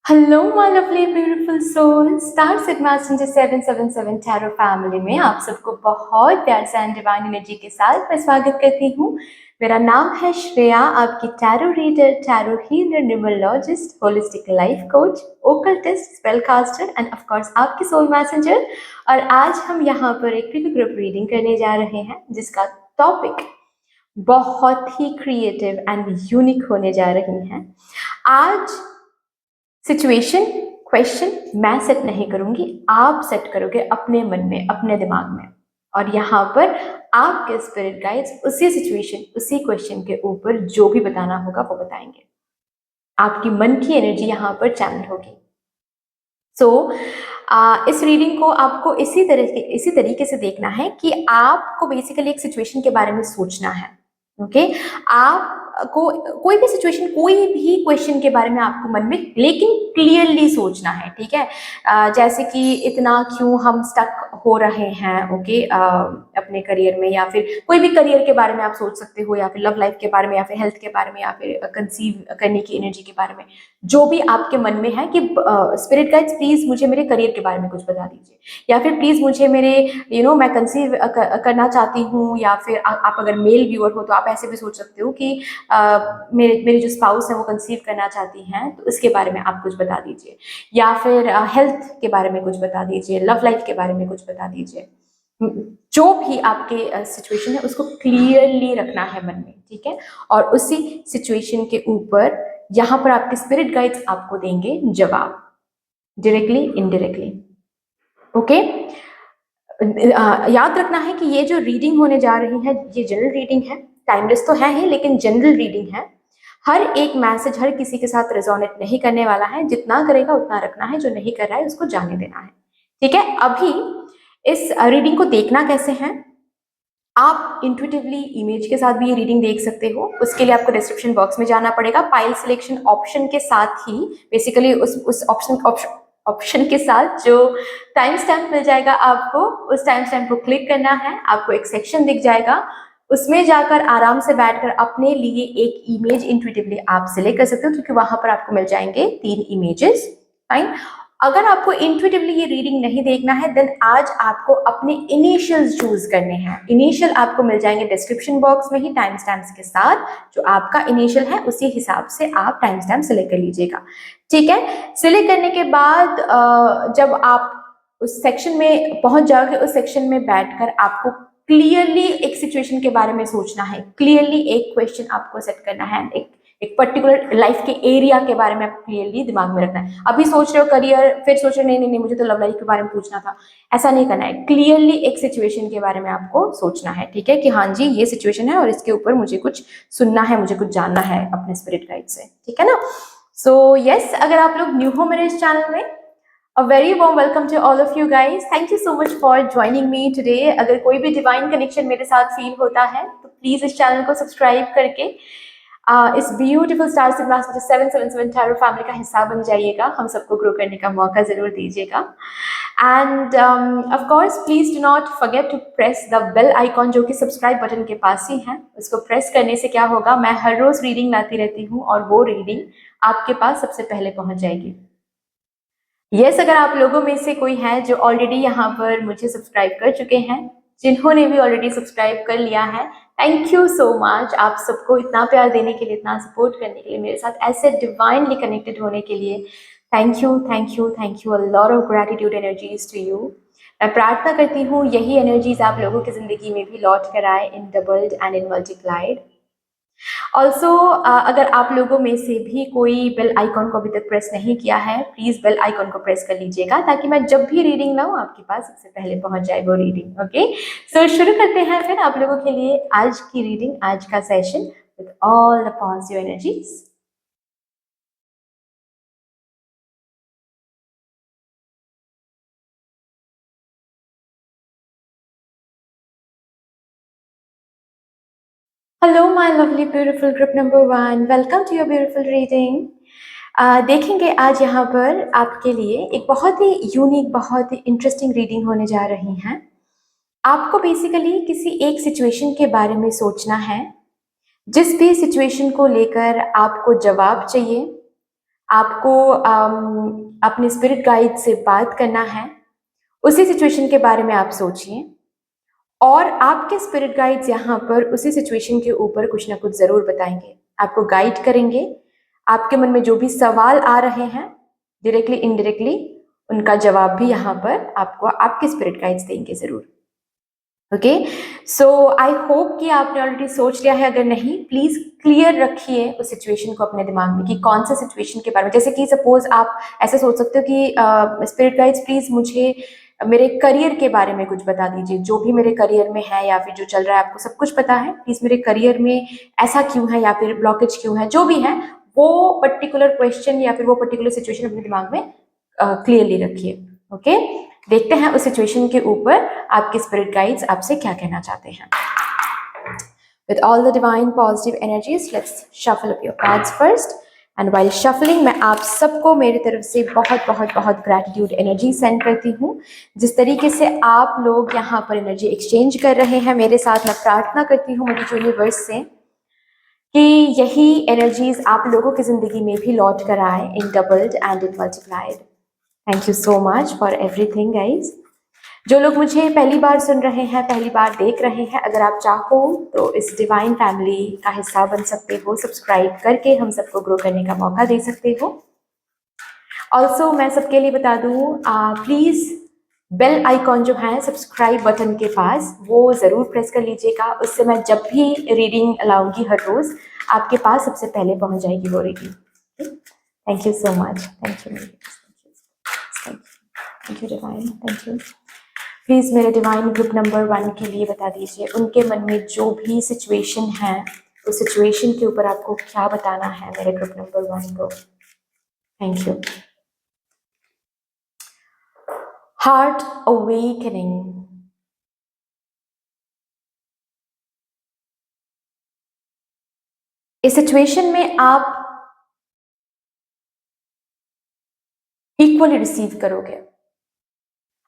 Hello my lovely beautiful soul star set messenger 777 tarot family में आप सबको बहुत प्यार से एंड डिवाइन एनर्जी के साथ मैं स्वागत करती हूँ। मेरा नाम है श्रेया, आपकी tarot reader, tarot healer, numerologist, holistic life coach, occultist, spellcaster and of course आपकी सोल मैसेंजर। और आज हम यहाँ पर एक प्री ग्रुप रीडिंग करने जा रहे हैं जिसका टॉपिक बहुत ही क्रिएटिव एंड यूनिक होने जा रही है। आज सिचुएशन क्वेश्चन मैं सेट नहीं करूंगी, आप सेट करोगे अपने मन में, अपने दिमाग में, और यहाँ पर आपके स्पिरिट गाइड्स उसी सिचुएशन उसी क्वेश्चन के ऊपर जो भी बताना होगा वो बताएंगे। आपकी मन की एनर्जी यहाँ पर चैनल होगी। इस रीडिंग को आपको इसी तरीके से देखना है कि आपको बेसिकली एक सिचुएशन के बारे में सोचना है। ओके, आपको कोई भी सिचुएशन, कोई भी क्वेश्चन के बारे में आपको मन में लेकिन क्लियरली सोचना है। ठीक है, जैसे कि इतना क्यों हम स्टक हो रहे हैं, ओके, अपने करियर में, या फिर कोई भी करियर के बारे में आप सोच सकते हो, या फिर लव लाइफ के बारे में, या फिर हेल्थ के बारे में, या फिर कंसीव करने की एनर्जी के बारे में, जो भी आपके मन में है कि स्पिरिट गाइड्स प्लीज मुझे मेरे करियर के बारे में कुछ बता दीजिए, या फिर प्लीज मुझे मेरे मैं कंसीव करना चाहती हूँ, या फिर आप अगर मेल व्यूअर हो तो आप ऐसे भी सोच सकते हो कि मेरे जो स्पाउस है वो कंसीव करना चाहती हैं, तो उसके बारे में आप कुछ बता दीजिए, या फिर हेल्थ के बारे में कुछ बता दीजिए, लव लाइफ के बारे में कुछ बता दीजिए। जो भी आपके सिचुएशन है उसको क्लियरली रखना है मन में, ठीक है, और उसी सिचुएशन के ऊपर यहाँ पर आपके स्पिरिट गाइड्स आपको देंगे जवाब, डायरेक्टली इनडायरेक्टली। ओके, याद रखना है कि ये जो रीडिंग होने जा रही है ये जनरल रीडिंग है, टाइमलेस तो है ही लेकिन जनरल रीडिंग है। हर एक मैसेज हर किसी के साथ रेजोनेट नहीं करने वाला है, जितना करेगा उतना रखना है, जो नहीं कर रहा है उसको जाने देना है। ठीक है, अभी इस रीडिंग को देखना कैसे है, आप इंट्यूटिवली इमेज के साथ भी ये रीडिंग देख सकते हो। उसके लिए आपको डिस्क्रिप्शन बॉक्स में जाना पड़ेगा, पाइल सिलेक्शन ऑप्शन के साथ ही बेसिकली उस ऑप्शन के साथ जो टाइम स्टैम्प मिल जाएगा आपको, उस टाइम स्टैम्प को क्लिक करना है। आपको एक सेक्शन दिख जाएगा, उसमें जाकर आराम से बैठकर अपने लिए एक इमेज इंट्यूटिवली आप सिलेक्ट कर सकते हो, क्योंकि वहां पर आपको मिल जाएंगे 3 इमेजेस। फाइन, अगर आपको इंट्यूटिवली ये रीडिंग नहीं देखना है देन आज आपको अपने इनिशियल्स चूज करने हैं। इनिशियल आपको मिल जाएंगे डिस्क्रिप्शन बॉक्स में ही टाइम स्टैम्प्स के साथ, जो आपका इनिशियल है उसी हिसाब से आप टाइम स्टैम्प सिलेक्ट कर लीजिएगा। ठीक है, सिलेक्ट करने के बाद जब आप उस सेक्शन में पहुंच जाओगे, उस सेक्शन में बैठकर आपको क्लियरली एक सिचुएशन के बारे में सोचना है, क्लियरली एक क्वेश्चन आपको सेट करना है, एक पर्टिकुलर लाइफ के एरिया के बारे में आपको क्लियरली दिमाग में रखना है। अभी सोच रहे हो करियर, फिर सोच रहे हो नहीं मुझे तो लव लाइफ के बारे में पूछना था, ऐसा नहीं करना है। क्लियरली एक सिचुएशन के बारे में आपको सोचना है, ठीक है, कि हाँ जी ये सिचुएशन है और इसके ऊपर मुझे कुछ सुनना है, मुझे कुछ जानना है अपने स्पिरिट गाइड से, ठीक है ना। सो यस, अगर आप लोग न्यू हो मेरे इस चैनल में, A very warm welcome to all of you guys. Thank you so much for joining me today. अगर कोई भी डिवाइन कनेक्शन मेरे साथ फील होता है तो प्लीज इस चैनल को सब्सक्राइब करके इस beautiful star set messenger 777 tarot family का हिस्सा बन जाइएगा। हम सबको ग्रो करने का मौका जरूर दीजिएगा। And of course please do not forget to press the bell icon, जो कि सब्सक्राइब बटन के पास ही है। उसको प्रेस करने से क्या होगा, मैं हर रोज रीडिंग लाती रहती हूँ और वो रीडिंग आपके पास सबसे पहले पहुंच जाएगी। यस, अगर आप लोगों में से कोई है जो ऑलरेडी यहाँ पर मुझे सब्सक्राइब कर चुके हैं, जिन्होंने भी ऑलरेडी सब्सक्राइब कर लिया है, थैंक यू सो मच। आप सबको इतना प्यार देने के लिए, इतना सपोर्ट करने के लिए, मेरे साथ ऐसे डिवाइनली कनेक्टेड होने के लिए thank you, thank you, thank you. A lot of gratitude energies to you. मैं प्रार्थना करती हूँ यही एनर्जीज आप लोगों की जिंदगी में भी लौट कर आए, in doubled and in multiplied. Also अगर आप लोगों में से भी कोई बेल आइकॉन को अभी तक प्रेस नहीं किया है, प्लीज बेल आइकॉन को प्रेस कर लीजिएगा, ताकि मैं जब भी रीडिंग लाऊं आपके पास सबसे पहले पहुंच जाए वो रीडिंग। ओके, सो शुरू करते हैं फिर आप लोगों के लिए आज की रीडिंग, आज का session with all the positive energies. Hello my lovely beautiful group number 1, welcome to your beautiful reading. देखेंगे आज यहाँ पर आपके लिए एक बहुत ही यूनिक, बहुत ही इंटरेस्टिंग रीडिंग होने जा रही है। आपको बेसिकली किसी एक सिचुएशन के बारे में सोचना है, जिस भी सिचुएशन को लेकर आपको जवाब चाहिए, आपको अपने स्पिरिट गाइड से बात करना है। उसी सिचुएशन के बारे में आप सोचिए और आपके स्पिरिट गाइड्स यहाँ पर उसी सिचुएशन के ऊपर कुछ ना कुछ ज़रूर बताएंगे, आपको गाइड करेंगे। आपके मन में जो भी सवाल आ रहे हैं डायरेक्टली इनडायरेक्टली उनका जवाब भी यहाँ पर आपको आपके स्पिरिट गाइड्स देंगे ज़रूर। ओके, सो आई होप कि आपने ऑलरेडी सोच लिया है। अगर नहीं, प्लीज़ क्लियर रखिए उस सिचुएशन को अपने दिमाग में कि कौन सा सिचुएशन के बारे में। जैसे कि सपोज आप ऐसे सोच सकते हो कि स्पिरिट गाइड्स प्लीज़ मुझे मेरे करियर के बारे में कुछ बता दीजिए, जो भी मेरे करियर में है या फिर जो चल रहा है आपको सब कुछ पता है, प्लीज़ मेरे करियर में ऐसा क्यों है या फिर ब्लॉकेज क्यों है, जो भी है वो पर्टिकुलर क्वेश्चन या फिर वो पर्टिकुलर सिचुएशन अपने दिमाग में क्लियरली रखिए। ओके, देखते हैं उस सिचुएशन के ऊपर आपके स्पिरिट गाइड्स आपसे क्या कहना चाहते हैं। With all the divine positive energies, let's shuffle up your cards first. And while shuffling, मैं आप सबको मेरी तरफ से बहुत बहुत बहुत ग्रैटिट्यूड एनर्जी सेंड करती हूँ। जिस तरीके से आप लोग यहाँ पर एनर्जी एक्सचेंज कर रहे हैं मेरे साथ, मैं प्रार्थना करती हूँ मुझे यूनिवर्स से कि यही एनर्जीज आप लोगों की जिंदगी में भी लौट कर आए in doubled and in multiplied. Thank you so much for everything guys. जो लोग मुझे पहली बार सुन रहे हैं, पहली बार देख रहे हैं, अगर आप चाहो तो इस डिवाइन फैमिली का हिस्सा बन सकते हो, सब्सक्राइब करके हम सबको ग्रो करने का मौका दे सकते हो। ऑल्सो मैं सबके लिए बता दूँ, प्लीज़ बेल आइकॉन जो है सब्सक्राइब बटन के पास वो ज़रूर प्रेस कर लीजिएगा। उससे मैं जब भी रीडिंग लाऊंगी हर रोज़ आपके पास सबसे पहले पहुंच जाएगी वो reading. Thank you so much. Thank you, thank you divine, thank you. Please मेरे डिवाइन ग्रुप नंबर 1 के लिए बता दीजिए उनके मन में जो भी सिचुएशन है उस सिचुएशन के ऊपर आपको क्या बताना है मेरे ग्रुप नंबर 1 को। Thank you. Heart awakening. इस सिचुएशन में आप इक्वली रिसीव करोगे।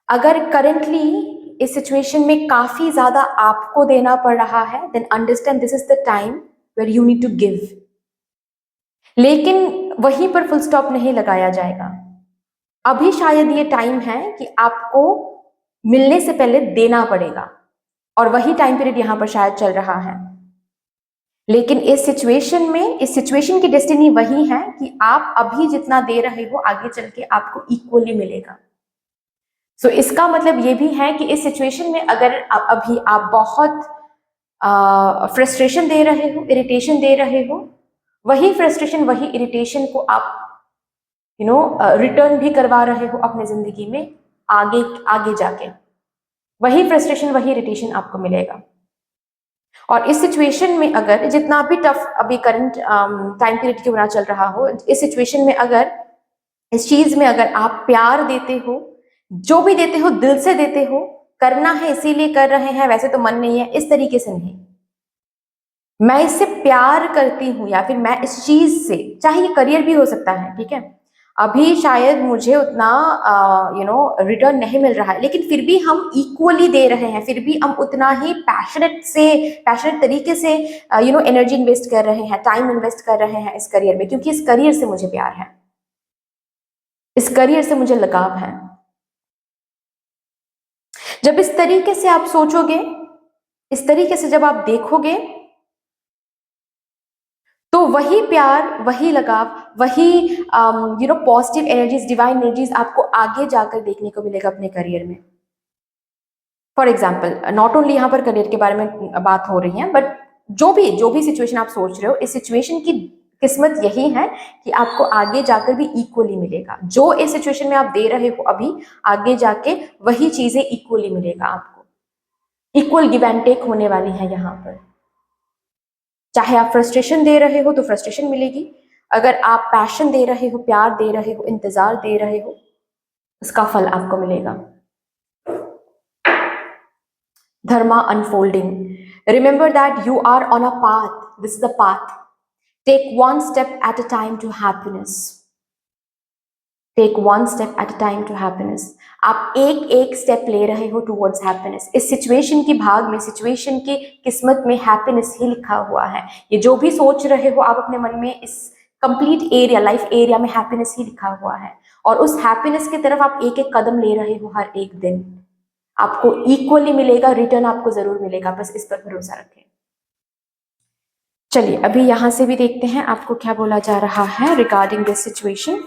अगर करंटली इस सिचुएशन में काफी ज्यादा आपको देना पड़ रहा है, then understand this is the time where you need to give. लेकिन वहीं पर फुल स्टॉप नहीं लगाया जाएगा। अभी शायद ये टाइम है कि आपको मिलने से पहले देना पड़ेगा और वही टाइम पीरियड यहां पर शायद चल रहा है। लेकिन इस सिचुएशन में, इस सिचुएशन की डेस्टिनी वही है कि आप अभी जितना दे रहे हो आगे चल के आपको इक्वली मिलेगा। सो इसका मतलब ये भी है कि इस सिचुएशन में अगर अभी आप बहुत फ्रस्ट्रेशन दे रहे हो, इरिटेशन दे रहे हो, वही फ्रस्ट्रेशन वही इरिटेशन को आप रिटर्न भी करवा रहे हो अपने जिंदगी में आगे आगे जाके, वही फ्रस्ट्रेशन वही इरिटेशन आपको मिलेगा। और इस सिचुएशन में अगर जितना भी टफ अभी करंट टाइम पीरियड क्यों ना चल रहा हो, इस सिचुएशन में अगर इस चीज में अगर आप प्यार देते हो, जो भी देते हो दिल से देते हो, करना है इसीलिए कर रहे हैं, वैसे तो मन नहीं है, इस तरीके से नहीं, मैं इससे प्यार करती हूँ या फिर मैं इस चीज से, चाहे ये करियर भी हो सकता है, ठीक है, अभी शायद मुझे उतना रिटर्न नहीं मिल रहा है, लेकिन फिर भी हम इक्वली दे रहे हैं, फिर भी हम उतना ही पैशनेट तरीके से एनर्जी इन्वेस्ट कर रहे हैं, टाइम इन्वेस्ट कर रहे हैं इस करियर में, क्योंकि इस करियर से मुझे प्यार है, इस करियर से मुझे लगाव है। जब इस तरीके से आप सोचोगे, इस तरीके से जब आप देखोगे, तो वही प्यार, वही लगाव, वही पॉजिटिव एनर्जीज, डिवाइन एनर्जीज आपको आगे जाकर देखने को मिलेगा अपने करियर में। फॉर एग्जाम्पल, नॉट ओनली यहाँ पर करियर के बारे में बात हो रही है, बट जो भी सिचुएशन आप सोच रहे हो, इस सिचुएशन की किस्मत यही है कि आपको आगे जाकर भी इक्वली मिलेगा। जो इस सिचुएशन में आप दे रहे हो अभी, आगे जाके वही चीजें इक्वली मिलेगा आपको। इक्वल गिव एंड टेक होने वाली है यहाँ पर। चाहे आप फ्रस्ट्रेशन दे रहे हो तो फ्रस्ट्रेशन मिलेगी, अगर आप पैशन दे रहे हो, प्यार दे रहे हो, इंतजार दे रहे हो, उसका फल आपको मिलेगा। Dharma unfolding. Remember that you are on a path, this is the path. Take one step at a time to happiness. Take one step at a time to happiness. आप एक एक स्टेप ले रहे हो टूवर्ड्स हैप्पीनेस। इस situation की भाग में, सिचुएशन की किस्मत में हैप्पीनेस ही लिखा हुआ है। ये जो भी सोच रहे हो आप अपने मन में, इस कंप्लीट एरिया, लाइफ एरिया में हैप्पीनेस ही लिखा हुआ है, और उस हैप्पीनेस की तरफ आप एक एक कदम ले रहे हो हर एक दिन। आपको इक्वली मिलेगा, रिटर्न आपको जरूर मिलेगा, बस इस पर भरोसा रखें। चलिए अभी यहां से भी देखते हैं आपको क्या बोला जा रहा है रिगार्डिंग दिस सिचुएशन।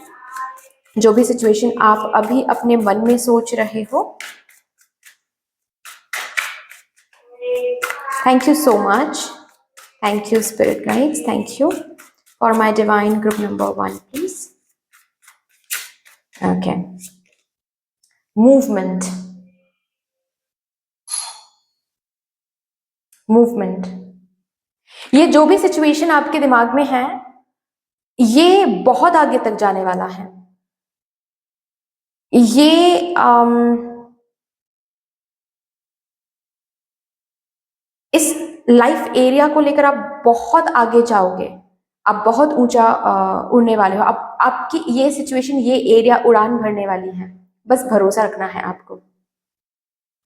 जो भी सिचुएशन आप अभी अपने मन में सोच रहे हो। Thank you so much, thank you spirit guides, thank you for my divine group number 1 please. Okay, movement, movement. ये जो भी सिचुएशन आपके दिमाग में है, ये बहुत आगे तक जाने वाला है। ये इस लाइफ एरिया को लेकर आप बहुत आगे जाओगे, आप बहुत ऊंचा उड़ने वाले हो। आपकी ये सिचुएशन, ये एरिया उड़ान भरने वाली है, बस भरोसा रखना है आपको।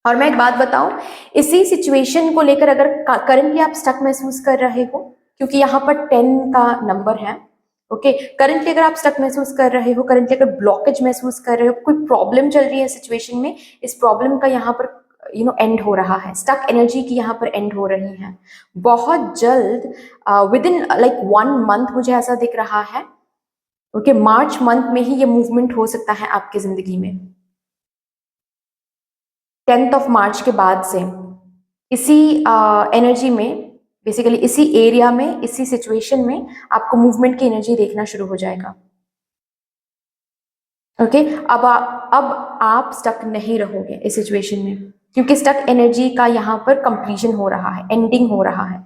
और मैं एक बात बताऊं, इसी सिचुएशन को लेकर अगर करंटली आप स्टक महसूस कर रहे हो, क्योंकि यहाँ पर 10 का नंबर है, ओके, करंटली अगर आप स्टक महसूस कर रहे हो, करंटली अगर ब्लॉकेज महसूस कर रहे हो, कोई प्रॉब्लम चल रही है सिचुएशन में, इस प्रॉब्लम का यहाँ पर एंड हो रहा है, स्टक एनर्जी की यहाँ पर एंड हो रही है बहुत जल्द, विद इन लाइक 1 मंथ मुझे ऐसा दिख रहा है। ओके, मार्च मंथ में ही ये मूवमेंट हो सकता है आपकी जिंदगी में। 10th ऑफ मार्च के बाद से इसी एनर्जी में, बेसिकली इसी एरिया में, इसी सिचुएशन में आपको मूवमेंट की एनर्जी देखना शुरू हो जाएगा। ओके, अब आप स्टक नहीं रहोगे इस सिचुएशन में, क्योंकि स्टक एनर्जी का यहाँ पर कंप्लीशन हो रहा है, एंडिंग हो रहा है,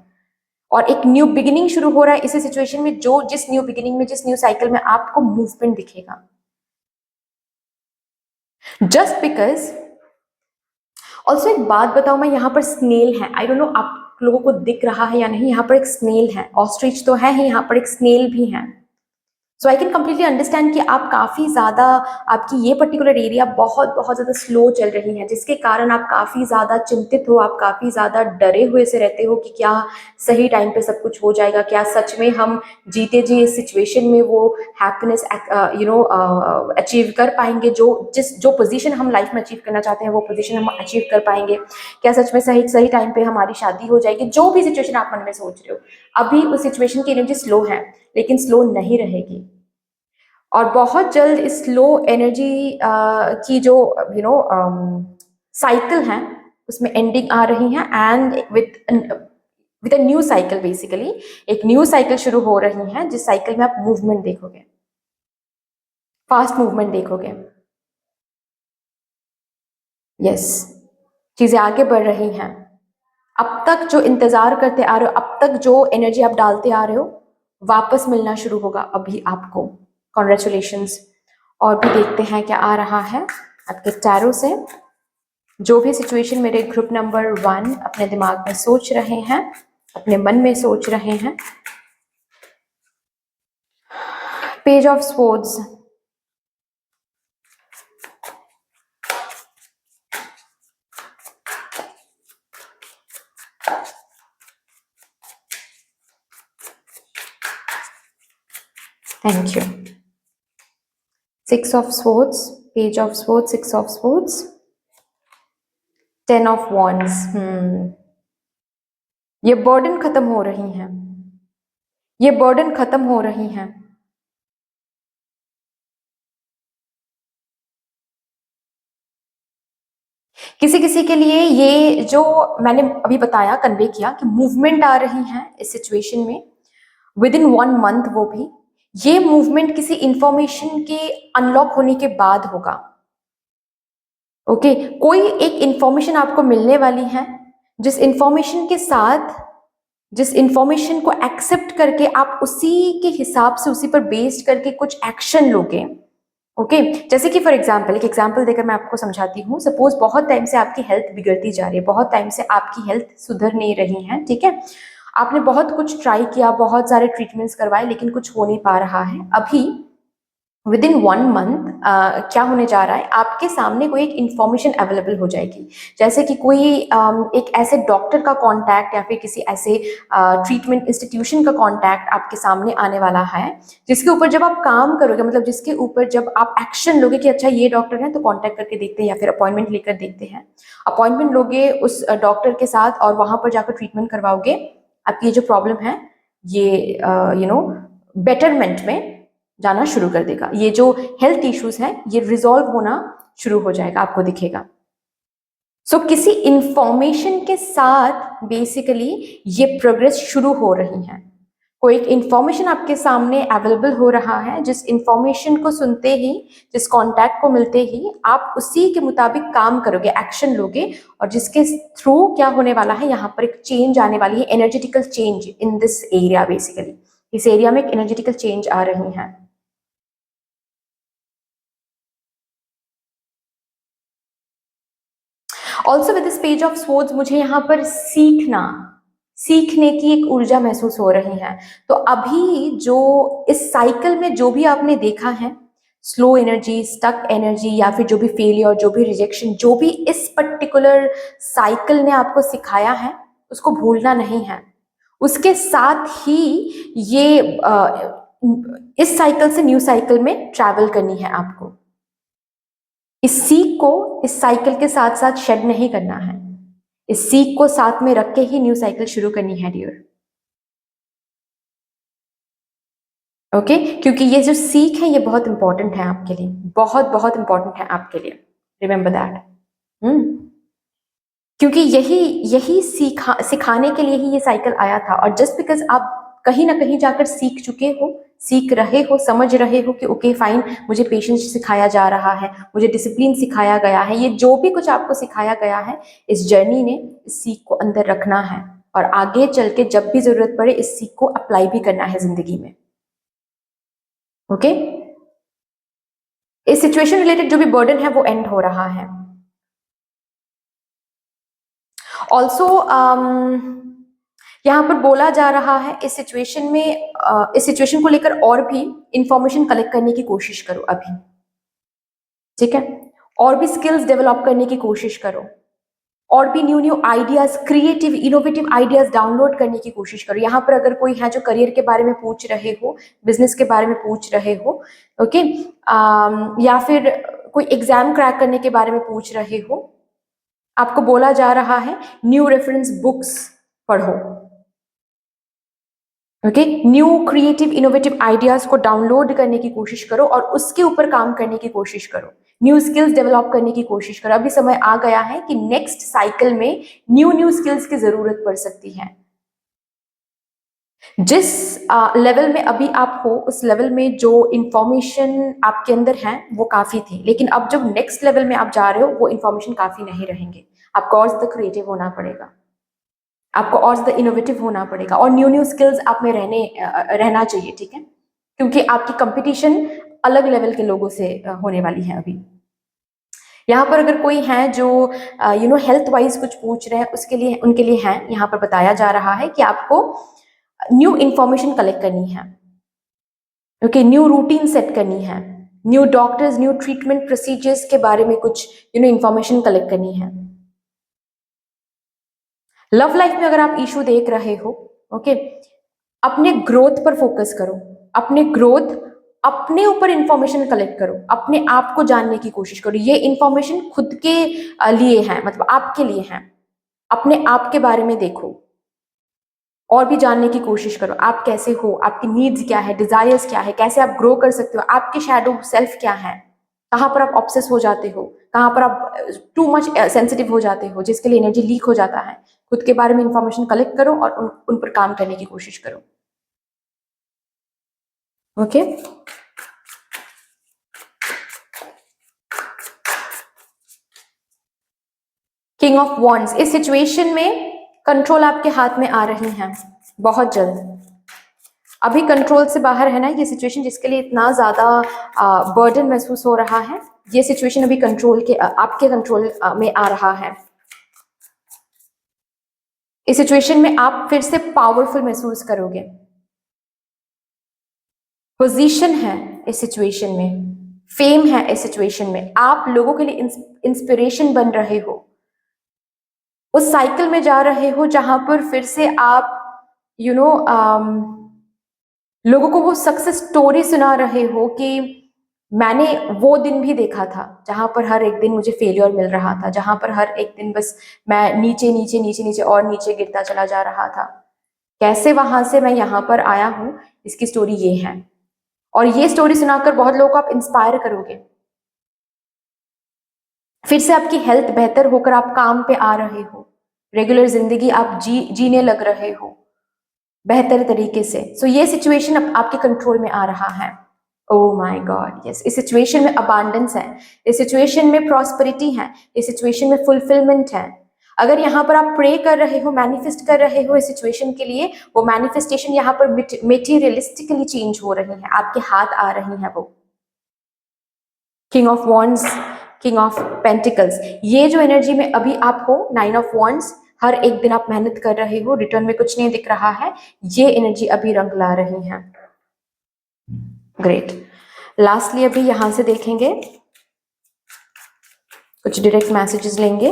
और एक न्यू बिगिनिंग शुरू हो रहा है इसी सिचुएशन में, जो जिस न्यू बिगिनिंग में, जिस न्यू साइकिल में आपको मूवमेंट दिखेगा। जस्ट बिकॉज, ऑल्सो एक बात बताओ, मैं यहाँ पर स्नेल है, आई डोंट नो आप लोगों को दिख रहा है या नहीं, यहाँ पर एक स्नेल है, ऑस्ट्रिच तो है ही, यहाँ पर एक स्नेल भी है। सो आई कैन कम्प्लीटली अंडरस्टैंड कि आप काफ़ी ज़्यादा, आपकी ये पर्टिकुलर एरिया बहुत बहुत ज़्यादा स्लो चल रही है, जिसके कारण आप काफ़ी ज़्यादा चिंतित हो, आप काफ़ी ज़्यादा डरे हुए से रहते हो कि क्या सही टाइम पे सब कुछ हो जाएगा, क्या सच में हम जीते जी इस सिचुएशन में वो हैप्पीनेस अचीव कर पाएंगे, जो पोजीशन हम लाइफ में अचीव करना चाहते हैं वो पोजीशन हम अचीव कर पाएंगे, क्या सच में सही टाइम पे हमारी शादी हो जाएगी। जो भी सिचुएशन आप मन में सोच रहे हो, अभी उस सिचुएशन की एनर्जी स्लो है, लेकिन स्लो नहीं रहेगी, और बहुत जल्द इस स्लो एनर्जी की जो साइकिल है उसमें एंडिंग आ रही है, and with a new cycle, basically एक न्यू साइकिल शुरू हो रही है, जिस साइकिल में आप मूवमेंट देखोगे, फास्ट मूवमेंट देखोगे। यस, चीजें आगे बढ़ रही हैं। अब तक जो इंतजार करते आ रहे हो, अब तक जो एनर्जी आप डालते आ रहे हो, वापस मिलना शुरू होगा अभी आपको। कॉन्ग्रेचुलेशंस। और भी देखते हैं क्या आ रहा है आपके टैरो से। जो भी सिचुएशन मेरे ग्रुप नंबर 1 अपने दिमाग में सोच रहे हैं, अपने मन में सोच रहे हैं। Page of swords, thank you. 6 of swords, page of swords, 6 of swords, 10 of wands. ये बर्डन खत्म हो रही हैं, ये बर्डन खत्म हो रही हैं। किसी किसी के लिए ये जो मैंने अभी बताया, कन्वे किया कि मूवमेंट आ रही है इस सिचुएशन में विद इन 1 मंथ, वो भी ये मूवमेंट किसी इंफॉर्मेशन के अनलॉक होने के बाद होगा। ओके, कोई एक इंफॉर्मेशन आपको मिलने वाली है, जिस इंफॉर्मेशन के साथ, जिस इंफॉर्मेशन को एक्सेप्ट करके आप उसी के हिसाब से, उसी पर बेस्ड करके कुछ एक्शन लोगे। ओके, जैसे कि फॉर एग्जाम्पल, एक एग्जाम्पल देकर मैं आपको समझाती हूँ। सपोज बहुत टाइम से आपकी हेल्थ बिगड़ती जा रही है, बहुत टाइम से आपकी हेल्थ सुधर नहीं रही है, ठीक है, आपने बहुत कुछ ट्राई किया, बहुत सारे ट्रीटमेंट्स करवाए, लेकिन कुछ हो नहीं पा रहा है। अभी विद इन 1 मंथ क्या होने जा रहा है, आपके सामने कोई एक इंफॉर्मेशन अवेलेबल हो जाएगी। जैसे कि कोई एक ऐसे डॉक्टर का कांटेक्ट या फिर किसी ऐसे ट्रीटमेंट इंस्टीट्यूशन का कांटेक्ट आपके सामने आने वाला है, जिसके ऊपर जब आप काम करोगे, मतलब जिसके ऊपर जब आप एक्शन लोगे कि अच्छा ये डॉक्टर है तो कांटेक्ट करके देखते हैं या फिर अपॉइंटमेंट लेकर देखते हैं, अपॉइंटमेंट लोगे उस डॉक्टर के साथ और वहां पर जाकर ट्रीटमेंट करवाओगे, आपकी ये जो प्रॉब्लम है ये बेटरमेंट में जाना शुरू कर देगा। ये जो हेल्थ इश्यूज हैं ये रिजॉल्व होना शुरू हो जाएगा, आपको दिखेगा। किसी इंफॉर्मेशन के साथ बेसिकली ये प्रोग्रेस शुरू हो रही है। कोई एक इंफॉर्मेशन आपके सामने अवेलेबल हो रहा है, जिस इंफॉर्मेशन को सुनते ही, जिस कांटेक्ट को मिलते ही आप उसी के मुताबिक काम करोगे, एक्शन लोगे, और जिसके थ्रू क्या होने वाला है, यहाँ पर एक चेंज आने वाली है, energetical change in this area. Basically इस एरिया में एक एनर्जेटिकल चेंज आ रही है। Also with this page of swords मुझे यहाँ पर सीखने की एक ऊर्जा महसूस हो रही है। तो अभी जो इस साइकिल में जो भी आपने देखा है, स्लो एनर्जी, स्टक एनर्जी, या फिर जो भी फेलियर, जो भी रिजेक्शन, जो भी इस पर्टिकुलर साइकिल ने आपको सिखाया है, उसको भूलना नहीं है। उसके साथ ही ये इस साइकिल से न्यू साइकिल में ट्रैवल करनी है आपको। इस सीख को इस साइकिल के साथ साथ शेड नहीं करना है, इस सीख को साथ में रख के ही न्यू साइकिल शुरू करनी है डियर। ओके, क्योंकि ये जो सीख है ये बहुत इंपॉर्टेंट है आपके लिए, बहुत बहुत इंपॉर्टेंट है आपके लिए। Remember that. क्योंकि यही यही सिखाने के लिए ही ये साइकिल आया था। और जस्ट बिकॉज आप कहीं ना कहीं जाकर सीख चुके हो, सीख रहे हो, समझ रहे हो कि ओके फाइन, मुझे पेशेंस सिखाया जा रहा है, मुझे डिसिप्लिन सिखाया गया है, ये जो भी कुछ आपको सिखाया गया है, इस जर्नी ने इस सीख को अंदर रखना है और आगे चल के जब भी जरूरत पड़े इस सीख को अप्लाई भी करना है जिंदगी में। ओके, इस सिचुएशन रिलेटेड जो भी बर्डन है वो एंड हो रहा है। ऑल्सो यहाँ पर बोला जा रहा है इस सिचुएशन में, इस सिचुएशन को लेकर और भी इंफॉर्मेशन कलेक्ट करने की कोशिश करो अभी, ठीक है, और भी स्किल्स डेवलप करने की कोशिश करो, और भी new new ideas, creative innovative ideas download करने की कोशिश करो। यहाँ पर अगर कोई है जो करियर के बारे में पूछ रहे हो, बिजनेस के बारे में पूछ रहे हो, ओके, या फिर कोई एग्जाम क्रैक करने के बारे में पूछ रहे हो, आपको बोला जा रहा है न्यू रेफरेंस बुक्स पढ़ो। Okay, new creative innovative ideas को डाउनलोड करने की कोशिश करो और उसके ऊपर काम करने की कोशिश करो, न्यू स्किल्स डेवलप करने की कोशिश करो। अभी समय आ गया है कि नेक्स्ट साइकिल में न्यू न्यू स्किल्स की जरूरत पड़ सकती है। जिस लेवल में अभी आप हो उस लेवल में जो इंफॉर्मेशन आपके अंदर है वो काफी थी, लेकिन अब जब नेक्स्ट लेवल में आप जा रहे हो वो इंफॉर्मेशन काफी नहीं रहेंगे। आपको और ज्यादा क्रिएटिव होना पड़ेगा, आपको और ज्यादा इनोवेटिव होना पड़ेगा, और न्यू न्यू स्किल्स आप में रहना चाहिए, ठीक है, क्योंकि आपकी कंपटीशन अलग लेवल के लोगों से होने वाली है अभी। यहाँ पर अगर कोई है जो हेल्थ वाइज कुछ पूछ रहे हैं, उसके लिए, उनके लिए है, यहाँ पर बताया जा रहा है कि आपको न्यू इंफॉर्मेशन कलेक्ट करनी है, ओके, न्यू रूटीन सेट करनी है, new doctors, new treatment procedures के बारे में कुछ इंफॉर्मेशन कलेक्ट करनी है। लव लाइफ में अगर आप इशू देख रहे हो, ओके, अपने ग्रोथ पर फोकस करो, अपने ग्रोथ, अपने ऊपर इंफॉर्मेशन कलेक्ट करो, अपने आप को जानने की कोशिश करो। ये इंफॉर्मेशन खुद के लिए है, मतलब आपके लिए है। अपने आप के बारे में देखो और भी जानने की कोशिश करो, आप कैसे हो, आपकी नीड्स क्या है, डिजायर्स क्या है, कैसे आप ग्रो कर सकते हो, आपके शैडो सेल्फ क्या है, कहाँ पर आप ऑब्सेस हो जाते हो, कहाँ पर आप टू मच सेंसिटिव हो जाते हो जिसके लिए एनर्जी लीक हो जाता है। खुद के बारे में इंफॉर्मेशन कलेक्ट करो और उन पर काम करने की कोशिश करो। ओके, किंग ऑफ वॉन्ड्स, इस सिचुएशन में कंट्रोल आपके हाथ में आ रही है बहुत जल्द। अभी कंट्रोल से बाहर है ना ये सिचुएशन, जिसके लिए इतना ज्यादा बर्डन महसूस हो रहा है, ये सिचुएशन अभी कंट्रोल के आपके कंट्रोल में आ रहा है। इस सिचुएशन में आप फिर से पावरफुल महसूस करोगे। पोजीशन है, इस सिचुएशन में, फेम है इस सिचुएशन में, आप लोगों के लिए इंस्पिरेशन बन रहे हो, उस साइकिल में जा रहे हो जहां पर फिर से आप लोगों को वो सक्सेस स्टोरी सुना रहे हो कि मैंने वो दिन भी देखा था जहां पर हर एक दिन मुझे फेलियर मिल रहा था, जहां पर हर एक दिन बस मैं नीचे नीचे नीचे नीचे और नीचे गिरता चला जा रहा था, कैसे वहां से मैं यहाँ पर आया हूं, इसकी स्टोरी ये है। और ये स्टोरी सुनाकर बहुत लोगों को आप इंस्पायर करोगे, फिर से आपकी हेल्थ बेहतर होकर आप काम पे आ रहे हो, रेगुलर जिंदगी आप जीने लग रहे हो बेहतर तरीके से। सो ये सिचुएशन अब आपके कंट्रोल में आ रहा है। ओह माय गॉड, यस, इस सिचुएशन में अबांडेंस है, इस सिचुएशन में प्रॉस्पेरिटी है, इस सिचुएशन में फुलफिलमेंट है। अगर यहाँ पर आप प्रे कर रहे हो, मैनिफेस्ट कर रहे हो इस सिचुएशन के लिए, वो मैनिफेस्टेशन यहाँ पर मेटीरियलिस्टिकली चेंज हो रही है, आपके हाथ आ रही है वो। King of wands, king of pentacles, ये जो एनर्जी में अभी आप हो, 9 ऑफ वॉन्ड्स, हर एक दिन आप मेहनत कर रहे हो, रिटर्न में कुछ नहीं दिख रहा है, ये एनर्जी अभी रंग ला रही है। ग्रेट। लास्टली अभी यहां से देखेंगे, कुछ डायरेक्ट मैसेजेस लेंगे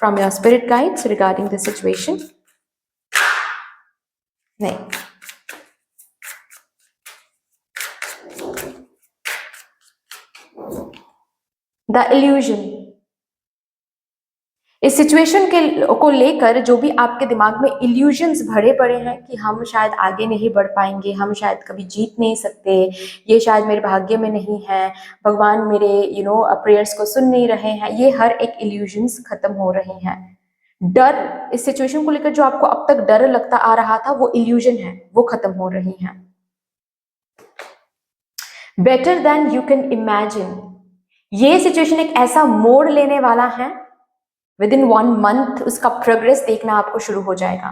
from your spirit guides regarding this situation. नहीं, द इल्यूजन, इस सिचुएशन को लेकर जो भी आपके दिमाग में इल्यूजन्स भरे पड़े हैं कि हम शायद आगे नहीं बढ़ पाएंगे, हम शायद कभी जीत नहीं सकते, ये शायद मेरे भाग्य में नहीं है, भगवान मेरे प्रेयर्स को सुन नहीं रहे हैं, ये हर एक इल्यूजन्स खत्म हो रहे हैं। डर, इस सिचुएशन को लेकर जो आपको अब तक डर लगता आ रहा था, वो इल्यूजन है, वो खत्म हो रही है। Better than you can imagine, ये सिचुएशन एक ऐसा मोड़ लेने वाला है, विद इन 1 मंथ उसका प्रोग्रेस देखना आपको शुरू हो जाएगा,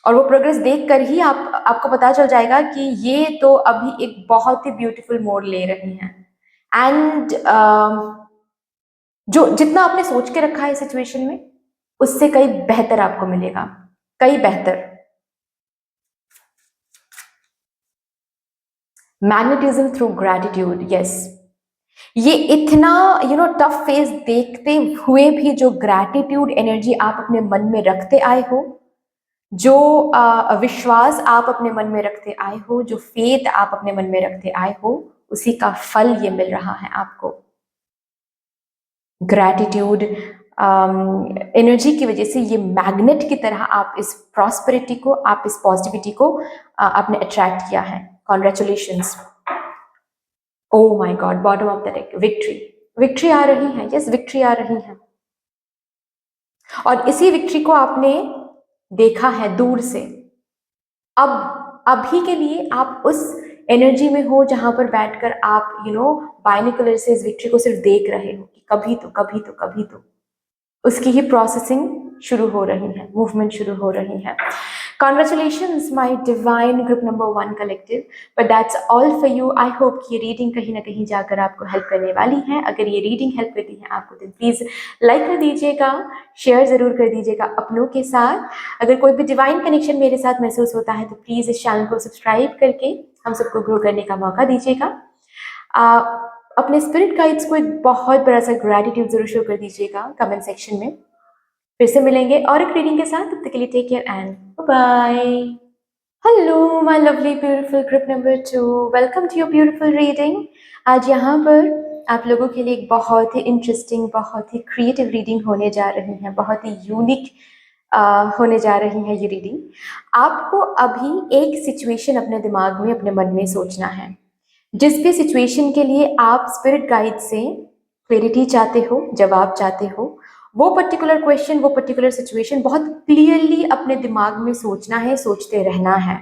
और वो प्रोग्रेस देखकर ही आपको पता चल जाएगा कि ये तो अभी एक बहुत ही ब्यूटीफुल मोड़ ले रही हैं। एंड जो जितना आपने सोच के रखा है सिचुएशन में, उससे कई बेहतर आपको मिलेगा, कई बेहतर। मैग्नेटिज्म थ्रू ग्रैटिट्यूड, यस, ये इतना टफ फेज देखते हुए भी जो ग्रैटिट्यूड एनर्जी आप अपने मन में रखते आए हो, जो विश्वास आप अपने मन में रखते आए हो, जो फेथ आप अपने मन में रखते आए हो, उसी का फल ये मिल रहा है आपको। ग्रैटिट्यूड एनर्जी की वजह से ये मैग्नेट की तरह आप इस प्रॉस्पेरिटी को, आप इस पॉजिटिविटी को आपने अट्रैक्ट किया है। Congratulations. Oh my god, bottom of the deck, victory, victory आ रही है, यस, विक्ट्री आ रही है। और इसी विक्ट्री को आपने देखा है दूर से। अब अभी के लिए आप उस एनर्जी में हो जहां पर बैठकर आप बाइनोकुलर से इस विक्ट्री को सिर्फ देख रहे हो कि कभी तो कभी तो कभी तो उसकी ही प्रोसेसिंग शुरू हो रही है, मूवमेंट शुरू हो रही है। Congratulations, my divine group number 1 collective. But that's all for you. I hope कि ये रीडिंग कहीं ना कहीं जाकर आपको हेल्प करने वाली है। अगर ये रीडिंग हेल्प करती है आपको तो प्लीज़ लाइक कर दीजिएगा, शेयर ज़रूर कर दीजिएगा अपनों के साथ। अगर कोई भी डिवाइन कनेक्शन मेरे साथ महसूस होता है तो प्लीज़ इस चैनल को सब्सक्राइब करके हम सबको ग्रो करने का मौका दीजिएगा। अपने स्पिरिट गाइड्स को एक बहुत बड़ा सा ग्रैटिट्यूड जरूर शो कर दीजिएगा कमेंट सेक्शन में। फिर से मिलेंगे और एक रीडिंग के साथ, तब तक के लिए take care and bye. Hello my lovely beautiful group number 2, welcome to your beautiful reading. आज यहाँ पर आप लोगों के लिए एक बहुत ही इंटरेस्टिंग, बहुत ही क्रिएटिव रीडिंग होने जा रही है, बहुत ही यूनिक होने जा रही है ये रीडिंग। आपको अभी एक सिचुएशन अपने दिमाग में, अपने मन में सोचना है, जिस भी सिचुएशन के लिए आप स्पिरिट गाइड से क्लैरिटी चाहते हो, जवाब चाहते हो, वो पर्टिकुलर क्वेश्चन, वो पर्टिकुलर सिचुएशन बहुत क्लियरली अपने दिमाग में सोचना है, सोचते रहना है।